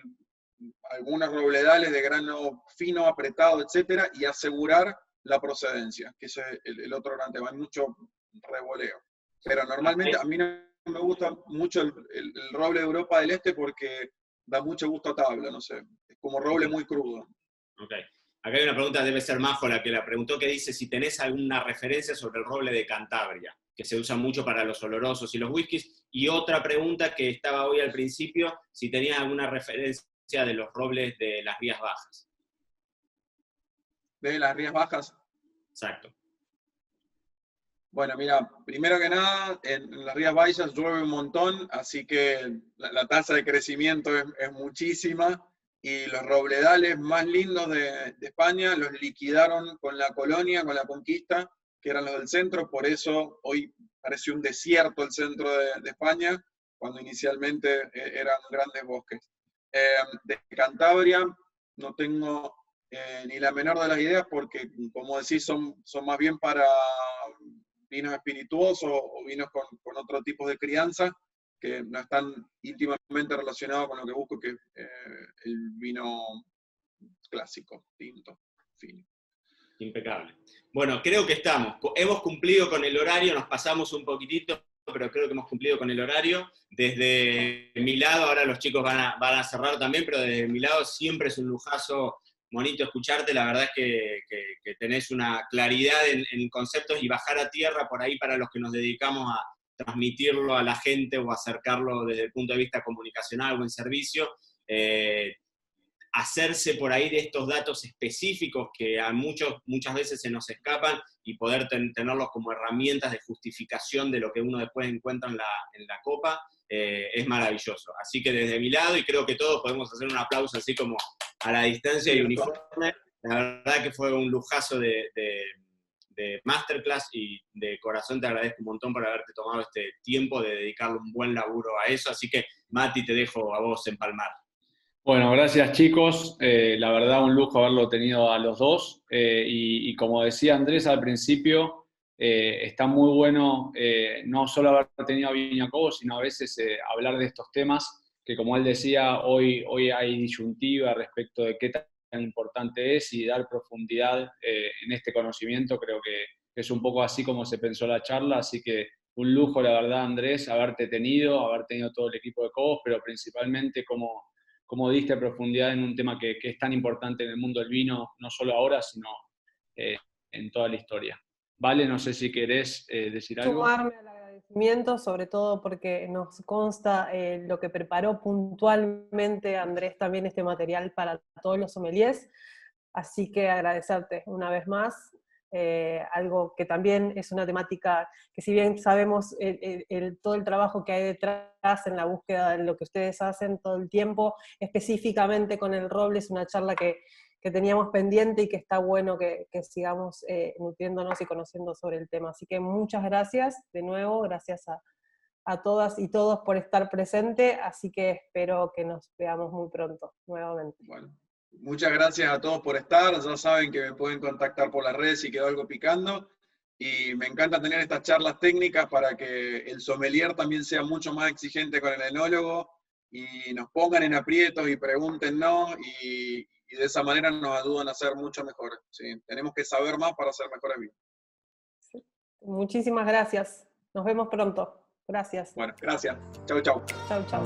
algunos robledales de grano fino, apretado, etcétera, y asegurar la procedencia, que ese es el otro gran tema. Hay mucho revoleo. Pero normalmente a mí no me gusta mucho el roble de Europa del Este porque da mucho gusto a tabla, no sé. Es como roble muy crudo. Ok. Acá hay una pregunta, debe ser Majo la que la preguntó, que dice si tenés alguna referencia sobre el roble de Cantabria, que se usa mucho para los olorosos y los whiskies. Y otra pregunta que estaba hoy al principio, si tenías alguna referencia de los robles de las Rías Bajas. ¿De las Rías Bajas? Exacto. Bueno, mira, primero que nada, en las Rías Baixas llueve un montón, así que la tasa de crecimiento es muchísima, y los robledales más lindos de España los liquidaron con la colonia, con la conquista, que eran los del centro, por eso hoy parece un desierto el centro de España, cuando inicialmente eran grandes bosques. De Cantabria no tengo ni la menor de las ideas, porque como decís, son más bien para vinos espirituosos o vinos con otro tipo de crianza, que no están íntimamente relacionados con lo que busco, que es el vino clásico, tinto, fino. Impecable. Bueno, creo que hemos cumplido con el horario, nos pasamos un poquitito, pero creo que hemos cumplido con el horario. Desde mi lado, ahora los chicos van a cerrar también, pero desde mi lado siempre es un lujazo, bonito escucharte. La verdad es que tenés una claridad en conceptos, y bajar a tierra por ahí para los que nos dedicamos a transmitirlo a la gente o acercarlo desde el punto de vista comunicacional o en servicio. Hacerse por ahí de estos datos específicos que a muchas veces se nos escapan, y poder tenerlos como herramientas de justificación de lo que uno después encuentra en la copa, es maravilloso. Así que desde mi lado, y creo que todos podemos hacer un aplauso así como a la distancia y uniforme, la verdad que fue un lujazo de masterclass, y de corazón te agradezco un montón por haberte tomado este tiempo de dedicarle un buen laburo a eso. Así que, Mati, te dejo a vos empalmar. Bueno, gracias chicos, la verdad un lujo haberlo tenido a los dos, y como decía Andrés al principio, está muy bueno no solo haber tenido a Viña Cobos, sino a veces hablar de estos temas, que como él decía, hoy hay disyuntiva respecto de qué tan importante es, y dar profundidad en este conocimiento. Creo que es un poco así como se pensó la charla, así que un lujo la verdad Andrés, haber tenido todo el equipo de Cobos, pero principalmente como diste profundidad en un tema que es tan importante en el mundo del vino, no solo ahora, sino en toda la historia. Vale, no sé si querés decir algo. Sumarme al agradecimiento, sobre todo porque nos consta lo que preparó puntualmente Andrés también este material para todos los sommeliers, así que agradecerte una vez más. Algo que también es una temática que, si bien sabemos todo el trabajo que hay detrás en la búsqueda de lo que ustedes hacen todo el tiempo, específicamente con el roble, es una charla que teníamos pendiente y que está bueno que sigamos nutriéndonos y conociendo sobre el tema. Así que muchas gracias de nuevo, gracias a todas y todos por estar presente, así que espero que nos veamos muy pronto nuevamente. Bueno. Muchas gracias a todos por estar, ya saben que me pueden contactar por las redes si quedó algo picando, y me encanta tener estas charlas técnicas para que el sommelier también sea mucho más exigente con el enólogo, y nos pongan en aprietos y pregúntenos, y de esa manera nos ayudan a ser mucho mejores. ¿Sí? Tenemos que saber más para ser mejores vinos. Sí. Muchísimas gracias, nos vemos pronto. Gracias. Bueno, gracias. Chau, chau. Chau, chau.